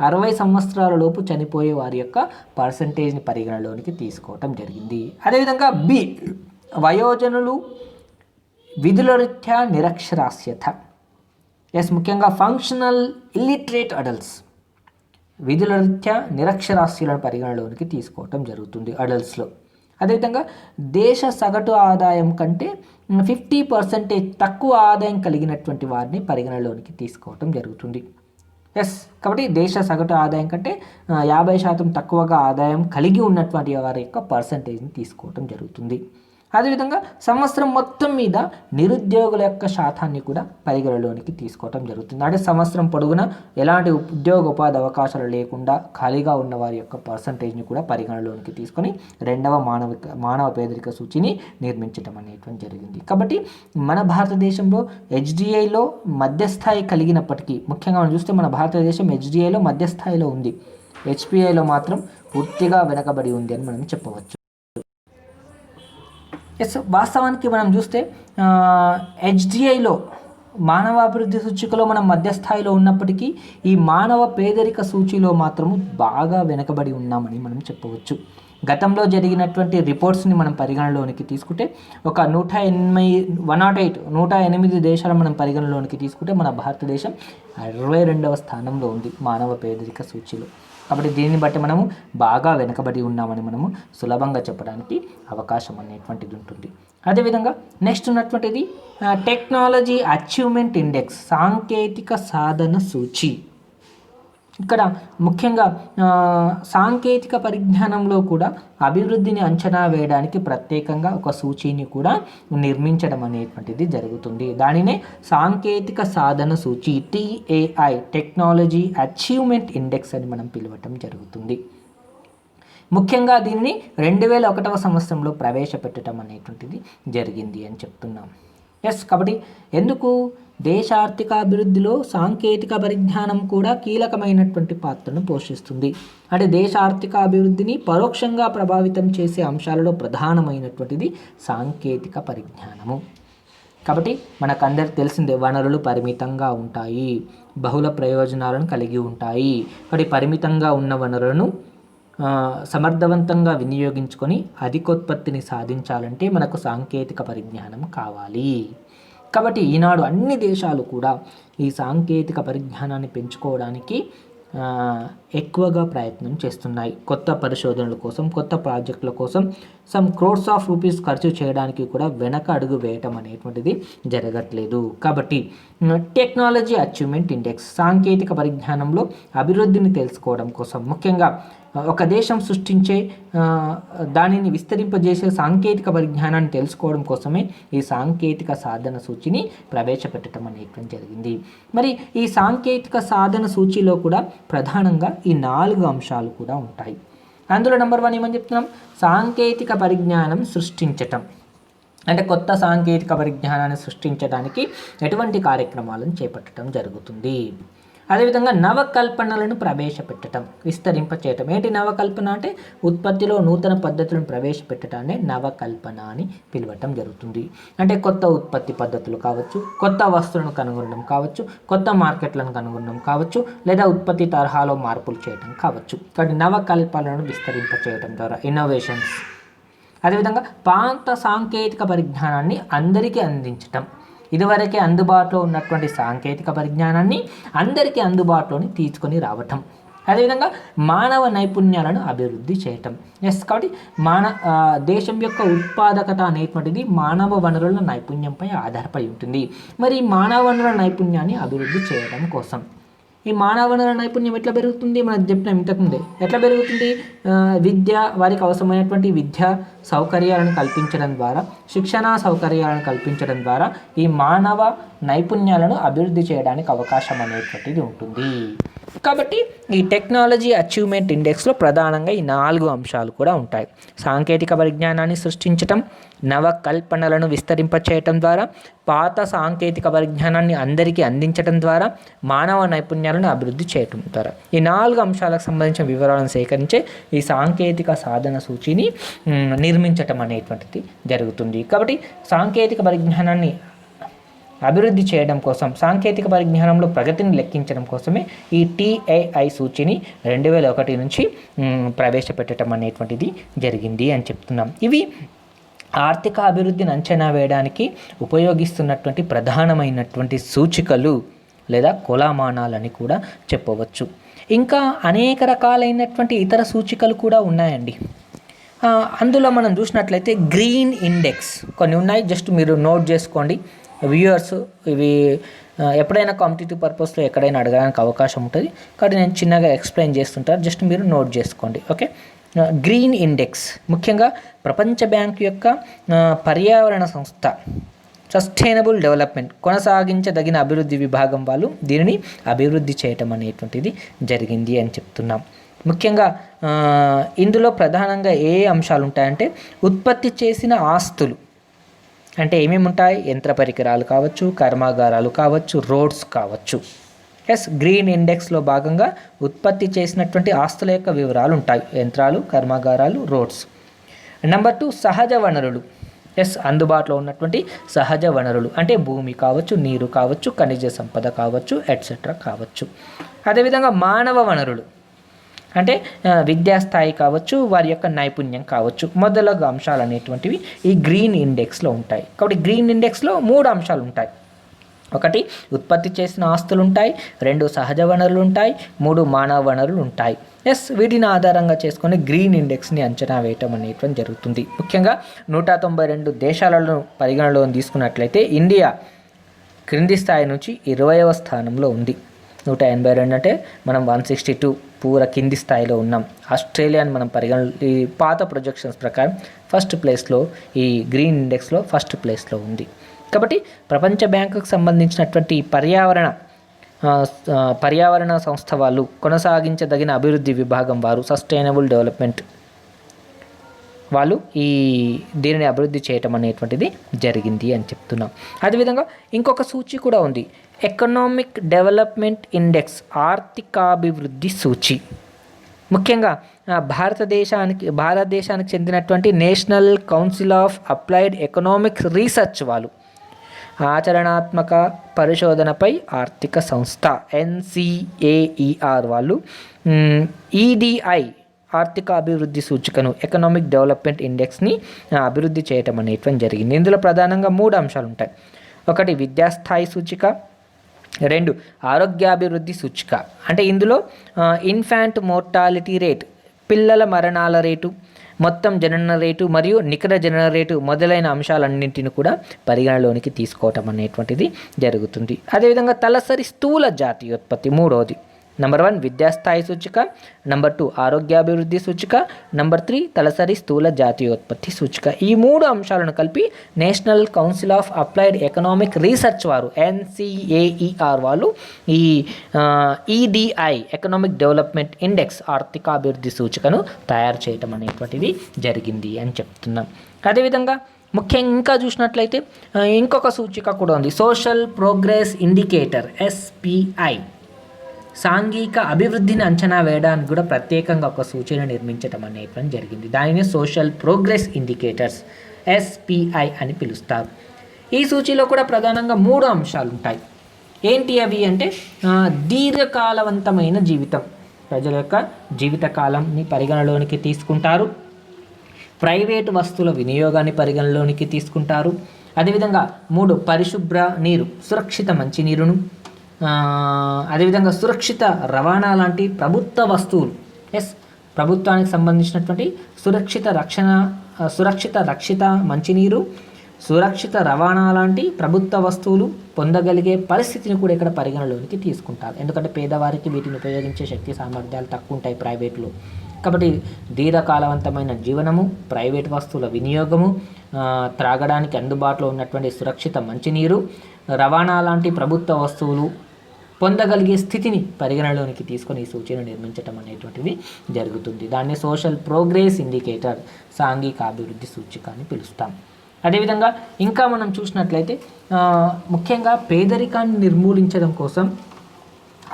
60 సంవత్సరాల లోపు చనిపోయే వారి యొక్క పర్సంటేజ్ని పరిగణలోనికి తీసుకోవటం జరిగింది. అదేవిధంగా B, వయోజనులు, విధుల రీత్యా నిరక్షరాస్యత, ముఖ్యంగా ఫంక్షనల్ ఇల్లిటరేట్ అడల్ట్స్, విధుల రీత్యా నిరక్షరాస్యులను పరిగణలోనికి తీసుకోవటం జరుగుతుంది అడల్ట్స్లో. అదేవిధంగా దేశ సగటు ఆదాయం కంటే 50% తక్కువ ఆదాయం కలిగినటువంటి వారిని పరిగణలోనికి తీసుకోవటం జరుగుతుంది. కాబట్టి దేశ సగటు ఆదాయం కంటే 50% తక్కువగా ఆదాయం కలిగి ఉన్నటువంటి వారి యొక్క పర్సంటేజ్ని తీసుకోవటం జరుగుతుంది. అదేవిధంగా సంవత్సరం మొత్తం మీద నిరుద్యోగుల యొక్క శాతాన్ని కూడా పరిగణలోనికి తీసుకోవటం జరుగుతుంది. అంటే సంవత్సరం పొడుగునా ఎలాంటి ఉపాధి అవకాశాలు లేకుండా ఖాళీగా ఉన్న వారి యొక్క పర్సంటేజ్ని కూడా పరిగణలోనికి తీసుకొని రెండవ మానవ పేదరిక సూచిని నిర్మించడం అనేటువంటి జరిగింది. కాబట్టి మన భారతదేశంలో HDIలో మధ్యస్థాయి కలిగినప్పటికీ, ముఖ్యంగా మనం చూస్తే మన భారతదేశం HDIలో మధ్యస్థాయిలో ఉంది, HPIలో మాత్రం పూర్తిగా వెనకబడి ఉంది అని మనం చెప్పవచ్చు. వాస్తవానికి మనం చూస్తే HDIలో మానవాభివృద్ధి సూచికలో మనం మధ్యస్థాయిలో ఉన్నప్పటికీ ఈ మానవ పేదరిక సూచిలో మాత్రము బాగా వెనకబడి ఉన్నామని మనం చెప్పవచ్చు. గతంలో జరిగినటువంటి రిపోర్ట్స్ని మనం పరిగణలోనికి తీసుకుంటే ఒక 108 దేశాలు మనం పరిగణలోనికి తీసుకుంటే మన భారతదేశం 62వ స్థానంలో ఉంది మానవ పేదరిక సూచిలో. కాబట్టి దీన్ని బట్టి మనము బాగా వెనకబడి ఉన్నామని మనము సులభంగా చెప్పడానికి అవకాశం అనేటువంటిది ఉంటుంది. అదేవిధంగా నెక్స్ట్ ఉన్నటువంటిది టెక్నాలజీ అచీవ్మెంట్ ఇండెక్స్, సాంకేతిక సాధన సూచి. ఇక్కడ ముఖ్యంగా సాంకేతిక పరిజ్ఞానంలో కూడా అభివృద్ధిని అంచనా వేయడానికి ప్రత్యేకంగా ఒక సూచీని కూడా నిర్మించడం అనేటువంటిది జరుగుతుంది. దానినే సాంకేతిక సాధన సూచి TAI టెక్నాలజీ అచీవ్మెంట్ ఇండెక్స్ అని మనం పిలవటం జరుగుతుంది. ముఖ్యంగా దీన్ని 2001వ సంవత్సరంలో ప్రవేశపెట్టడం అనేటువంటిది జరిగింది అని చెప్తున్నాం. కాబట్టి ఎందుకు దేశ ఆర్థిక అభివృద్ధిలో సాంకేతిక పరిజ్ఞానం కూడా కీలకమైనటువంటి పాత్రను పోషిస్తుంది. అంటే దేశ ఆర్థిక అభివృద్ధిని పరోక్షంగా ప్రభావితం చేసే అంశాలలో ప్రధానమైనటువంటిది సాంకేతిక పరిజ్ఞానము. కాబట్టి మనకందరికి తెలిసిందే, వనరులు పరిమితంగా ఉంటాయి, బహుళ ప్రయోజనాలను కలిగి ఉంటాయి. కాబట్టి పరిమితంగా ఉన్న వనరులను సమర్థవంతంగా వినియోగించుకొని అధికోత్పత్తిని సాధించాలంటే మనకు సాంకేతిక పరిజ్ఞానం కావాలి. కాబట్టి ఈనాడు అన్ని దేశాలు కూడా ఈ సాంకేతిక పరిజ్ఞానాన్ని పెంచుకోవడానికి ఎక్కువగా ప్రయత్నం చేస్తున్నాయి. కొత్త పరిశోధనల కోసం, కొత్త ప్రాజెక్టుల కోసం సమ్ క్రోర్స్ ఆఫ్ రూపీస్ ఖర్చు చేయడానికి కూడా వెనక అడుగు వేయటం అనేటువంటిది జరగట్లేదు. కాబట్టి టెక్నాలజీ అచీవ్మెంట్ ఇండెక్స్ సాంకేతిక పరిజ్ఞానంలో అభివృద్ధిని తెలుసుకోవడం కోసం, ముఖ్యంగా ఒక దేశం సృష్టించే దానిని విస్తరింపజేసే సాంకేతిక పరిజ్ఞానాన్ని తెలుసుకోవడం కోసమే ఈ సాంకేతిక సాధన సూచిని ప్రవేశపెట్టడం అనేటువంటి జరిగింది. మరి ఈ సాంకేతిక సాధన సూచిలో కూడా ప్రధానంగా ఈ 4 అంశాలు కూడా ఉంటాయి. అందులో నెంబర్ 1 ఏమని చెప్తున్నాం? సాంకేతిక పరిజ్ఞానం సృష్టించటం. అంటే కొత్త సాంకేతిక పరిజ్ఞానాన్ని సృష్టించడానికి ఎటువంటి కార్యక్రమాలను చేపట్టడం జరుగుతుంది. అదేవిధంగా నవకల్పనలను ప్రవేశపెట్టడం, విస్తరింపచేయటం. ఏంటి నవకల్పన అంటే? ఉత్పత్తిలో నూతన పద్ధతులను ప్రవేశపెట్టడాన్ని నవకల్పన అని పిలవటం జరుగుతుంది. అంటే కొత్త ఉత్పత్తి పద్ధతులు కావచ్చు, కొత్త వస్తువులను కనుగొనడం కావచ్చు, కొత్త మార్కెట్లను కనుగొనడం కావచ్చు, లేదా ఉత్పత్తి తరహాలో మార్పులు చేయడం కావచ్చు. కాబట్టి నవకల్పనలను విస్తరింపచేయడం ద్వారా ఇన్నోవేషన్స్. అదేవిధంగా పాత సాంకేతిక పరిజ్ఞానాన్ని అందరికీ అందించటం. ఇదివరకే అందుబాటులో ఉన్నటువంటి సాంకేతిక పరిజ్ఞానాన్ని అందరికీ అందుబాటులోని తీసుకొని రావటం. అదేవిధంగా మానవ నైపుణ్యాలను అభివృద్ధి చేయటం. కాబట్టి దేశం యొక్క ఉత్పాదకత అనేటువంటిది మానవ వనరుల నైపుణ్యంపై ఆధారపడి ఉంటుంది. మరి మానవ వనరుల నైపుణ్యాన్ని అభివృద్ధి చేయడం కోసం ఈ మానవ వనరుల నైపుణ్యం ఎట్లా పెరుగుతుంది? మనం చెప్పినాం ఇంతకుముందే. ఎట్లా పెరుగుతుంది? విద్య, వారికి అవసరమైనటువంటి విద్యా సౌకర్యాలను కల్పించడం ద్వారా, శిక్షణా సౌకర్యాలను కల్పించడం ద్వారా ఈ మానవ నైపుణ్యాలను అభివృద్ధి చేయడానికి అవకాశం అనేటువంటిది ఉంటుంది. కాబట్టి ఈ టెక్నాలజీ అచీవ్మెంట్ ఇండెక్స్లో ప్రధానంగా ఈ 4 అంశాలు కూడా ఉంటాయి. సాంకేతిక పరిజ్ఞానాన్ని సృష్టించటం, నవకల్పనలను విస్తరింపచేయటం ద్వారా, పాత సాంకేతిక పరిజ్ఞానాన్ని అందరికీ అందించడం ద్వారా, మానవ నైపుణ్యాలను అభివృద్ధి చేయటం ద్వారా ఈ 4 అంశాలకు సంబంధించిన వివరాలను సేకరించే ఈ సాంకేతిక సాధన సూచిని నిర్మించటం అనేటువంటిది జరుగుతుంది. కాబట్టి సాంకేతిక పరిజ్ఞానాన్ని అభివృద్ధి చేయడం కోసం, సాంకేతిక పరిజ్ఞానంలో ప్రగతిని లెక్కించడం కోసమే ఈ TAI సూచిని 2001 నుంచి ప్రవేశపెట్టడం అనేటువంటిది జరిగింది అని చెప్తున్నాం. ఇవి ఆర్థిక అభివృద్ధిని అంచనా వేయడానికి ఉపయోగిస్తున్నటువంటి ప్రధానమైనటువంటి సూచికలు లేదా కొలమానాలని కూడా చెప్పవచ్చు. ఇంకా అనేక రకాలైనటువంటి ఇతర సూచికలు కూడా ఉన్నాయండి. అందులో మనం చూసినట్లయితే గ్రీన్ ఇండెక్స్ కొన్ని ఉన్నాయి. జస్ట్ మీరు నోట్ చేసుకోండి వ్యూయర్స్. ఇవి ఎప్పుడైనా కాంపిటేటివ్ పర్పస్లో ఎక్కడైనా అడగడానికి అవకాశం ఉంటుంది. కాబట్టి నేను చిన్నగా ఎక్స్ప్లెయిన్ చేస్తుంటాను, జస్ట్ మీరు నోట్ చేసుకోండి. ఓకే. గ్రీన్ ఇండెక్స్ ముఖ్యంగా ప్రపంచ బ్యాంక్ యొక్క పర్యావరణ సంస్థ సస్టైనబుల్ డెవలప్మెంట్ కొనసాగించదగిన అభివృద్ధి విభాగం వాళ్ళు దీనిని అభివృద్ధి చేయటం అనేటువంటిది జరిగింది అని చెప్తున్నాం. ముఖ్యంగా ఇందులో ప్రధానంగా ఏ అంశాలు ఉంటాయంటే ఉత్పత్తి చేసిన ఆస్తులు అంటే ఏమేమి ఉంటాయి? యంత్ర పరికరాలు కావచ్చు, కర్మాగారాలు కావచ్చు, రోడ్స్ కావచ్చు. గ్రీన్ ఇండెక్స్లో భాగంగా ఉత్పత్తి చేసినటువంటి ఆస్తుల యొక్క వివరాలు ఉంటాయి. యంత్రాలు, కర్మాగారాలు, రోడ్స్. నెంబర్ 2 సహజ వనరులు. అందుబాటులో ఉన్నటువంటి సహజ వనరులు అంటే భూమి కావచ్చు, నీరు కావచ్చు, ఖనిజ సంపద కావచ్చు, ఎట్సెట్రా కావచ్చు. అదేవిధంగా మానవ వనరులు అంటే విద్యాస్థాయి కావచ్చు, వారి యొక్క నైపుణ్యం కావచ్చు, మొదలగు అంశాలు అనేటువంటివి ఈ గ్రీన్ ఇండెక్స్లో ఉంటాయి. కాబట్టి గ్రీన్ ఇండెక్స్లో 3 అంశాలు ఉంటాయి. 1 ఉత్పత్తి చేసిన ఆస్తులు ఉంటాయి, 2 సహజ వనరులు ఉంటాయి, 3 మానవ వనరులు ఉంటాయి. వీటిని ఆధారంగా చేసుకొని గ్రీన్ ఇండెక్స్ని అంచనా వేయటం అనేటువంటి జరుగుతుంది. ముఖ్యంగా 192 దేశాలను పరిగణలో తీసుకున్నట్లయితే ఇండియా క్రింది స్థాయి నుంచి 20వ స్థానంలో ఉంది. 182 అంటే మనం 162 పూర కింది స్థాయిలో ఉన్నాం. ఆస్ట్రేలియాని మనం ఈ పాత ప్రొజెక్షన్స్ ప్రకారం ఫస్ట్ ప్లేస్లో, ఈ గ్రీన్ ఇండెక్స్లో ఫస్ట్ ప్లేస్లో ఉంది. కాబట్టి ప్రపంచ బ్యాంకుకు సంబంధించినటువంటి పర్యావరణ సంస్థ వాళ్ళు, కొనసాగించదగిన అభివృద్ధి విభాగం వారు, సస్టైనబుల్ డెవలప్మెంట్ వాళ్ళు దీనిని అభివృద్ధి చేయటం అనేటువంటిది జరిగింది అని చెప్తున్నాం. అదేవిధంగా ఇంకొక సూచి కూడా ఉంది, ఎకనామిక్ డెవలప్మెంట్ ఇండెక్స్, ఆర్థికాభివృద్ధి సూచి. ముఖ్యంగా భారతదేశానికి చెందినటువంటి national council of applied economics research వాళ్ళు, ఆచరణాత్మక పరిశోధనపై ఆర్థిక సంస్థ NCAER వాళ్ళు EDI ఆర్థిక అభివృద్ధి సూచికను, ఎకనామిక్ డెవలప్మెంట్ ఇండెక్స్ని అభివృద్ధి చేయటం అనేటువంటి జరిగింది. ఇందులో ప్రధానంగా 3 అంశాలు ఉంటాయి. 1 విద్యాస్థాయి సూచిక, 2 ఆరోగ్యాభివృద్ధి సూచిక. అంటే ఇందులో ఇన్ఫాంట్ మోర్టాలిటీ రేట్, పిల్లల మరణాల రేటు, మొత్తం జనన రేటు మరియు నికర జనన రేటు మొదలైన అంశాలన్నింటిని కూడా పరిగణలోనికి తీసుకోవటం అనేటువంటిది జరుగుతుంది. అదేవిధంగా తలసరి స్థూల జాతీయోత్పత్తి 3వది. నంబర్ 1 విద్యాస్థాయి సూచిక, నంబర్ 2 ఆరోగ్యాభివృద్ధి సూచిక, నంబర్ 3 తలసరి స్థూల జాతీయోత్పత్తి సూచిక. ఈ 3 అంశాలను కలిపి national council of applied economic research వారు NCAER వాళ్ళు ఈ EDI ఎకనామిక్ డెవలప్మెంట్ ఇండెక్స్ ఆర్థికాభివృద్ధి సూచికను తయారు చేయటం అనేటువంటిది జరిగింది అని చెప్తున్నాం. అదేవిధంగా ముఖ్యంగా ఇంకా చూసినట్లయితే ఇంకొక సూచిక కూడా ఉంది, సోషల్ ప్రోగ్రెస్ ఇండికేటర్ SPI. సాంఘిక అభివృద్ధిని అంచనా వేయడానికి కూడా ప్రత్యేకంగా ఒక సూచన నిర్మించడం అనేటువంటి జరిగింది. దానిని సోషల్ ప్రోగ్రెస్ ఇండికేటర్స్ SPI అని పిలుస్తారు. ఈ సూచీలో కూడా ప్రధానంగా 3 అంశాలు ఉంటాయి. ఏంటి అవి అంటే దీర్ఘకాలవంతమైన జీవితం, ప్రజల యొక్క జీవితకాలంని పరిగణలోనికి తీసుకుంటారు. ప్రైవేటు వస్తువుల వినియోగాన్ని పరిగణలోనికి తీసుకుంటారు. అదేవిధంగా 3 పరిశుభ్ర నీరు, సురక్షిత మంచినీరును, అదేవిధంగా సురక్షిత రవాణా లాంటి ప్రభుత్వ వస్తువులు, ప్రభుత్వానికి సంబంధించినటువంటి సురక్షిత రక్షిత మంచినీరు, సురక్షిత రవాణా లాంటి ప్రభుత్వ వస్తువులు పొందగలిగే పరిస్థితిని కూడా ఇక్కడ పరిగణలోనికి తీసుకుంటారు. ఎందుకంటే పేదవారికి వీటిని ఉపయోగించే శక్తి సామర్థ్యాలు తక్కువ ఉంటాయి ప్రైవేట్లో. కాబట్టి దీర్ఘకాలవంతమైన జీవనము, ప్రైవేట్ వస్తువుల వినియోగము, త్రాగడానికి అందుబాటులో ఉన్నటువంటి సురక్షిత మంచినీరు, రవాణా లాంటి ప్రభుత్వ వస్తువులు పొందగలిగే స్థితిని పరిగణలోనికి తీసుకొని ఈ సూచన నిర్మించడం అనేటువంటిది జరుగుతుంది. దాన్ని సోషల్ ప్రోగ్రెస్ ఇండికేటర్, సాంఘిక అభివృద్ధి సూచిక అని పిలుస్తాం. అదేవిధంగా ఇంకా మనం చూసినట్లయితే ముఖ్యంగా పేదరికాన్ని నిర్మూలించడం కోసం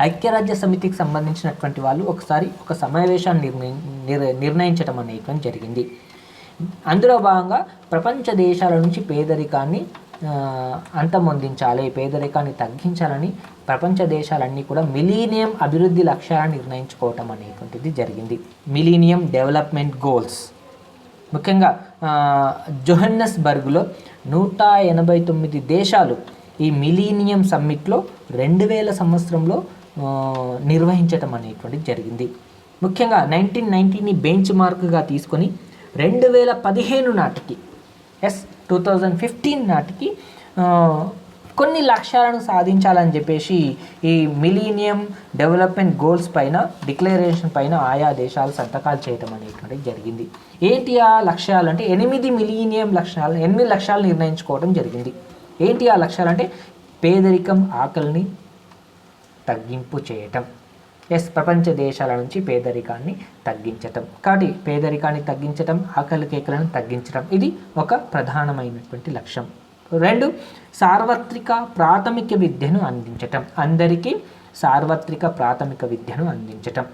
ఐక్యరాజ్య సమితికి సంబంధించినటువంటి వాళ్ళు ఒక సమావేశాన్ని నిర్ణయించడం అనేటువంటి జరిగింది. అందులో భాగంగా ప్రపంచ దేశాల నుంచి పేదరికాన్ని అంతమొందించాలి, పేదరికాన్ని తగ్గించాలని ప్రపంచ దేశాలన్నీ కూడా మిలీనియం అభివృద్ధి లక్ష్యాలను నిర్ణయించుకోవటం అనేటువంటిది జరిగింది. Millennium development goals. ముఖ్యంగా జోహన్నెస్బర్గ్లో 189 దేశాలు ఈ మిలీనియం సమ్మిట్లో 2000 సంవత్సరంలో నిర్వహించటం అనేటువంటిది జరిగింది. ముఖ్యంగా 1990ని బెంచ్ మార్క్గా తీసుకొని 2015 నాటికి 2015 నాటికి కొన్ని లక్ష్యాలను సాధించాలని చెప్పేసి ఈ మిలీనియం డెవలప్మెంట్ గోల్స్ పైన, డిక్లరేషన్ పైన ఆయా దేశాలు సంతకాలు చేయటం అనేటువంటిది జరిగింది. ఏంటి ఆ లక్ష్యాలు అంటే 8 లక్ష్యాలు నిర్ణయించుకోవడం జరిగింది. ఏంటి ఆ లక్ష్యాలు అంటే పేదరికం, ఆకలిని తగ్గింపు చేయటం. ప్రపంచ దేశాల నుంచి పేదరికాన్ని తగ్గించటం. కాబట్టి పేదరికాన్ని తగ్గించటం, ఆకలి కేకలను తగ్గించటం ఇది ఒక ప్రధానమైనటువంటి లక్ష్యం. 2 సార్వత్రిక ప్రాథమిక విద్యను అందించటం, అందరికీ సార్వత్రిక ప్రాథమిక విద్యను అందించటం.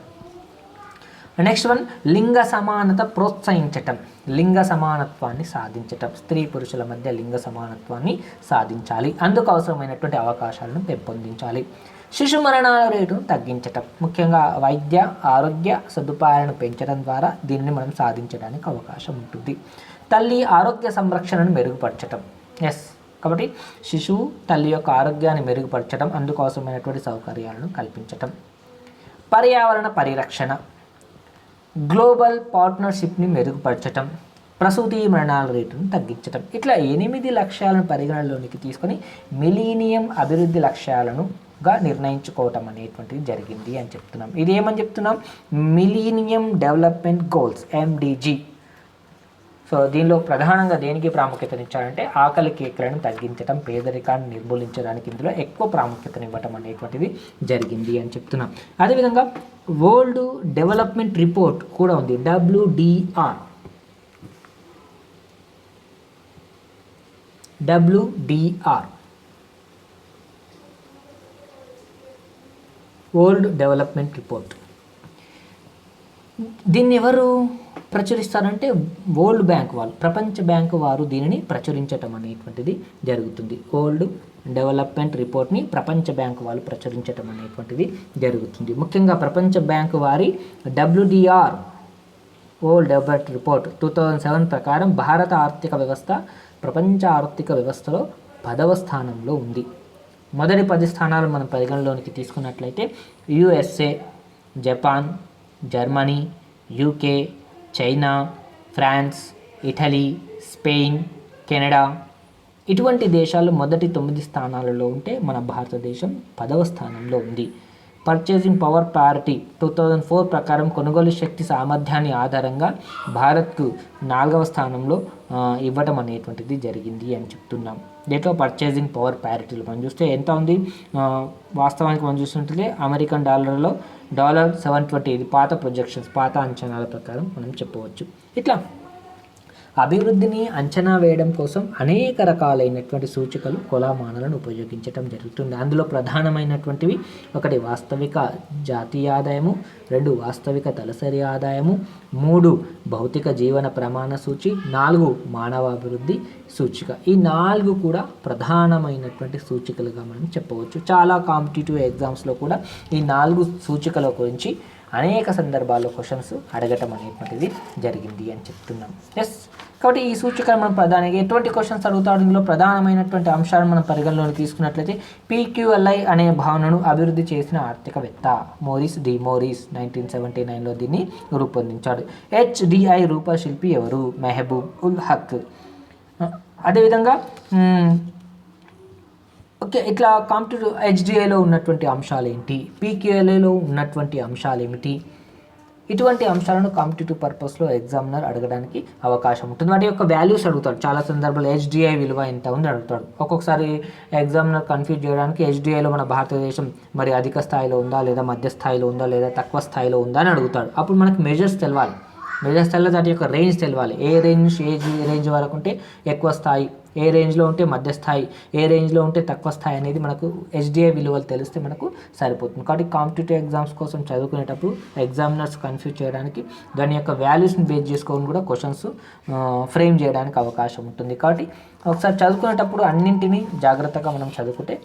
నెక్స్ట్ 1 లింగ సమానత ప్రోత్సహించటం, లింగ సమానత్వాన్ని సాధించటం, స్త్రీ పురుషుల మధ్య లింగ సమానత్వాన్ని సాధించాలి, అందుకు అవసరమైనటువంటి అవకాశాలను పెంపొందించాలి. శిశు మరణాల రేటును తగ్గించటం, ముఖ్యంగా వైద్య ఆరోగ్య సదుపాయాలను పెంచడం ద్వారా దీనిని మనం సాధించడానికి అవకాశం ఉంటుంది. తల్లి ఆరోగ్య సంరక్షణను మెరుగుపరచటం. కాబట్టి శిశువు తల్లి యొక్క ఆరోగ్యాన్ని మెరుగుపరచడం, అందుకు అవసరమైనటువంటి సౌకర్యాలను కల్పించటం. పర్యావరణ పరిరక్షణ, గ్లోబల్ పార్ట్నర్షిప్ని మెరుగుపరచటం, ప్రసూతి మరణాల రేటును తగ్గించటం. ఇట్లా 8 లక్ష్యాలను పరిగణనలోనికి తీసుకొని మిలీనియం అభివృద్ధి లక్ష్యాలను గా నిర్ణయించుకోవటం అనేటువంటిది జరిగింది అని చెప్తున్నాం. ఇది ఏమని చెప్తున్నాం, millennium development goals MDG. So దీనిలో ప్రధానంగా దేనికి ప్రాముఖ్యతనిచ్చారంటే ఆకలి కేకలను తగ్గించడం, పేదరికాన్ని నిర్మూలించడానికి ఇందులో ఎక్కువ ప్రాముఖ్యతనివ్వటం అనేటువంటిది జరిగింది అని చెప్తున్నాం. అదేవిధంగా వరల్డ్ డెవలప్మెంట్ రిపోర్ట్ కూడా ఉంది, WDR వరల్డ్ డెవలప్మెంట్ రిపోర్ట్. దీన్ని ఎవరు ప్రచురిస్తారంటే వరల్డ్ బ్యాంక్ వాళ్ళు, ప్రపంచ బ్యాంకు వారు దీనిని ప్రచురించటం అనేటువంటిది జరుగుతుంది. వరల్డ్ డెవలప్మెంట్ రిపోర్ట్ని ప్రపంచ బ్యాంకు వాళ్ళు ప్రచురించటం అనేటువంటిది జరుగుతుంది. ముఖ్యంగా ప్రపంచ బ్యాంకు వారి WDR వరల్డ్ డెవలప్మెంట్ రిపోర్ట్ 2007 ప్రకారం భారత ఆర్థిక వ్యవస్థ ప్రపంచ ఆర్థిక వ్యవస్థలో 10వ స్థానంలో ఉంది. మొదటి 10 స్థానాలు మనం పరిగణలోనికి తీసుకున్నట్లయితే USA, Japan, Germany, UK, China, France, Italy, Spain, Canada ఇటువంటి దేశాలు మొదటి 9 స్థానాలలో ఉంటే మన భారతదేశం 10వ స్థానంలో ఉంది. పర్చేసింగ్ పవర్ పారిటీ 2004 ప్రకారం కొనుగోలు శక్తి సామర్థ్యాన్ని ఆధారంగా భారత్కు 4వ స్థానంలో ఇవ్వటం అనేటువంటిది జరిగింది అని చెప్తున్నాం. దీంట్లో పర్చేసింగ్ పవర్ పారిటీలు మనం చూస్తే ఎంత ఉంది, వాస్తవానికి మనం చూస్తుంటే అమెరికన్ డాలర్లో $720, ఇది పాత ప్రొజెక్షన్స్, పాత అంచనాల ప్రకారం మనం చెప్పవచ్చు. ఇట్లా అభివృద్ధిని అంచనా వేయడం కోసం అనేక రకాలైనటువంటి సూచికలు, కొలమానాలను ఉపయోగించడం జరుగుతుంది. అందులో ప్రధానమైనటువంటివి 1 వాస్తవిక జాతీయ ఆదాయము, 2 వాస్తవిక తలసరి ఆదాయము, 3 భౌతిక జీవన ప్రమాణ సూచి, 4 మానవాభివృద్ధి సూచిక. ఈ 4 కూడా ప్రధానమైనటువంటి సూచికలుగా మనం చెప్పవచ్చు. చాలా కాంపిటేటివ్ ఎగ్జామ్స్లో కూడా ఈ 4 సూచికల గురించి అనేక సందర్భాల్లో క్వశ్చన్స్ అడగటం అనేటువంటిది జరిగింది అని చెప్తున్నాం. కాబట్టి ఈ సూచికలు మనం ప్రధానంగా ఎటువంటి క్వశ్చన్స్ అడుగుతాడు, ఇందులో ప్రధానమైనటువంటి అంశాలను మనం పరిగణలోకి తీసుకున్నట్లయితే PQLI అనే భావనను అభివృద్ధి చేసిన ఆర్థికవేత్త మోరిస్ 1979లో దీన్ని రూపొందించాడు. HDI రూపశిల్పి ఎవరు, మెహబూబ్ ఉల్ హక్. అదేవిధంగా ఓకే, ఇట్లా కాంపిటేటివ్ HDIలో ఉన్నటువంటి అంశాలు ఏంటి, PQLIలో ఉన్నటువంటి అంశాలు ఏమిటి, ఇటువంటి అంశాలను కాంపిటేటివ్ పర్పస్లో ఎగ్జామినర్ అడగడానికి అవకాశం ఉంటుంది. వాటి యొక్క వాల్యూస్ అడుగుతాడు. చాలా సందర్భాలు HDI విలువ ఎంత ఉంది అడుగుతాడు. ఒక్కొక్కసారి ఎగ్జామినర్ కన్ఫ్యూజ్ చేయడానికి HDIలో మన భారతదేశం మరి అధిక స్థాయిలో ఉందా, లేదా మధ్య స్థాయిలో ఉందా, లేదా తక్కువ స్థాయిలో ఉందా అని అడుగుతాడు. అప్పుడు మనకి మెజర్స్ తెలవాలి, దాటి యొక్క రేంజ్ తెలవాలి. ఏ రేంజ్ వరకు ఉంటే ఎక్కువ స్థాయి, ఏ రేంజ్లో ఉంటే మధ్య స్థాయి, ఏ రేంజ్లో ఉంటే తక్కువ స్థాయి అనేది మనకు HDI విలువలు తెలిస్తే మనకు సరిపోతుంది. కాబట్టి కాంపిటేటివ్ ఎగ్జామ్స్ కోసం చదువుకునేటప్పుడు ఎగ్జామినర్స్ కన్ఫ్యూజ్ చేయడానికి దాని యొక్క వాల్యూస్ని బేస్ చేసుకొని కూడా క్వశ్చన్స్ ఫ్రేమ్ చేయడానికి అవకాశం ఉంటుంది. కాబట్టి ఒకసారి చదువుకునేటప్పుడు అన్నింటినీ జాగ్రత్తగా మనం చదువుకుంటే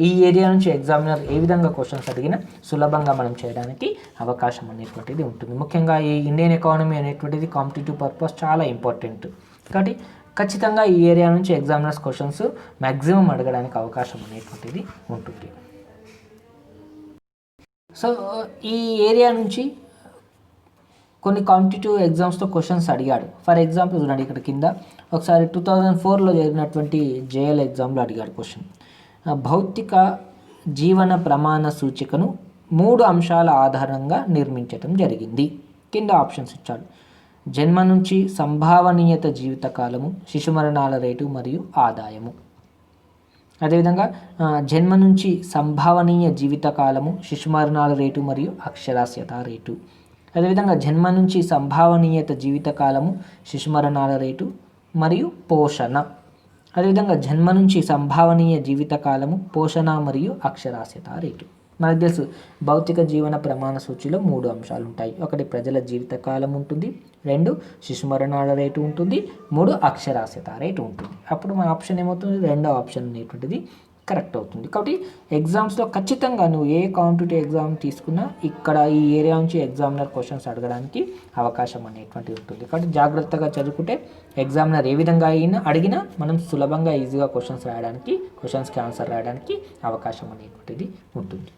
ఈ ఏరియా నుంచి ఎగ్జామినర్ ఏ విధంగా క్వశ్చన్స్ అడిగినా సులభంగా మనం చేయడానికి అవకాశం అనేటువంటిది ఉంటుంది. ముఖ్యంగా ఈ ఇండియన్ ఎకానమీ అనేటువంటిది కాంపిటేటివ్ పర్పస్ చాలా ఇంపార్టెంట్. కాబట్టి ఖచ్చితంగా ఈ ఏరియా నుంచి ఎగ్జామినర్స్ క్వశ్చన్స్ మ్యాక్సిమం అడగడానికి అవకాశం అనేటువంటిది ఉంటుంది. సో ఈ ఏరియా నుంచి కొన్ని కాంపిటేటివ్ ఎగ్జామ్స్లో క్వశ్చన్స్ అడిగాడు. ఫర్ ఎగ్జాంపుల్ చూడండి, ఇక్కడ కింద ఒకసారి 2004లో జరిగినటువంటి JL ఎగ్జామ్లో అడిగాడు క్వశ్చన్. భౌతిక జీవన ప్రమాణ సూచికను 3 అంశాల ఆధారంగా నిర్మించటం జరిగింది. కింద ఆప్షన్స్ ఇచ్చాడు. జన్మ నుంచి సంభావనీయత జీవితకాలము, శిశు మరణాల రేటు మరియు ఆదాయము. అదేవిధంగా జన్మ నుంచి సంభావనీయ జీవితకాలము, శిశు మరణాల రేటు మరియు అక్షరాస్యత రేటు. అదేవిధంగా జన్మ నుంచి సంభావనీయత జీవితకాలము, శిశు మరణాల రేటు మరియు పోషణ. అదేవిధంగా జన్మ నుంచి సంభావనీయ జీవితకాలము, పోషణ మరియు అక్షరాస్యత రేటు. మనకు తెలుసు భౌతిక జీవన ప్రమాణ సూచిలో 3 అంశాలు ఉంటాయి. 1 ప్రజల జీవితకాలం ఉంటుంది, 2 శిశు మరణాల రేటు ఉంటుంది, 3 అక్షరాస్యత రేటు ఉంటుంది. అప్పుడు మన ఆప్షన్ ఏమవుతుంది, 2వ ఆప్షన్ అనేటువంటిది కరెక్ట్ అవుతుంది. కాబట్టి ఎగ్జామ్స్లో ఖచ్చితంగా నువ్వు ఏ కాంపిటేటివ్ ఎగ్జామ్ తీసుకున్నా ఇక్కడ ఈ ఏరియా నుంచి ఎగ్జామినర్ క్వశ్చన్స్ అడగడానికి అవకాశం అనేటువంటిది ఉంటుంది. కాబట్టి జాగ్రత్తగా చదువుకుంటే ఎగ్జామినర్ ఏ విధంగా అడిగినా మనం సులభంగా ఈజీగా క్వశ్చన్స్కి ఆన్సర్ రాయడానికి అవకాశం అనేటువంటిది ఉంటుంది.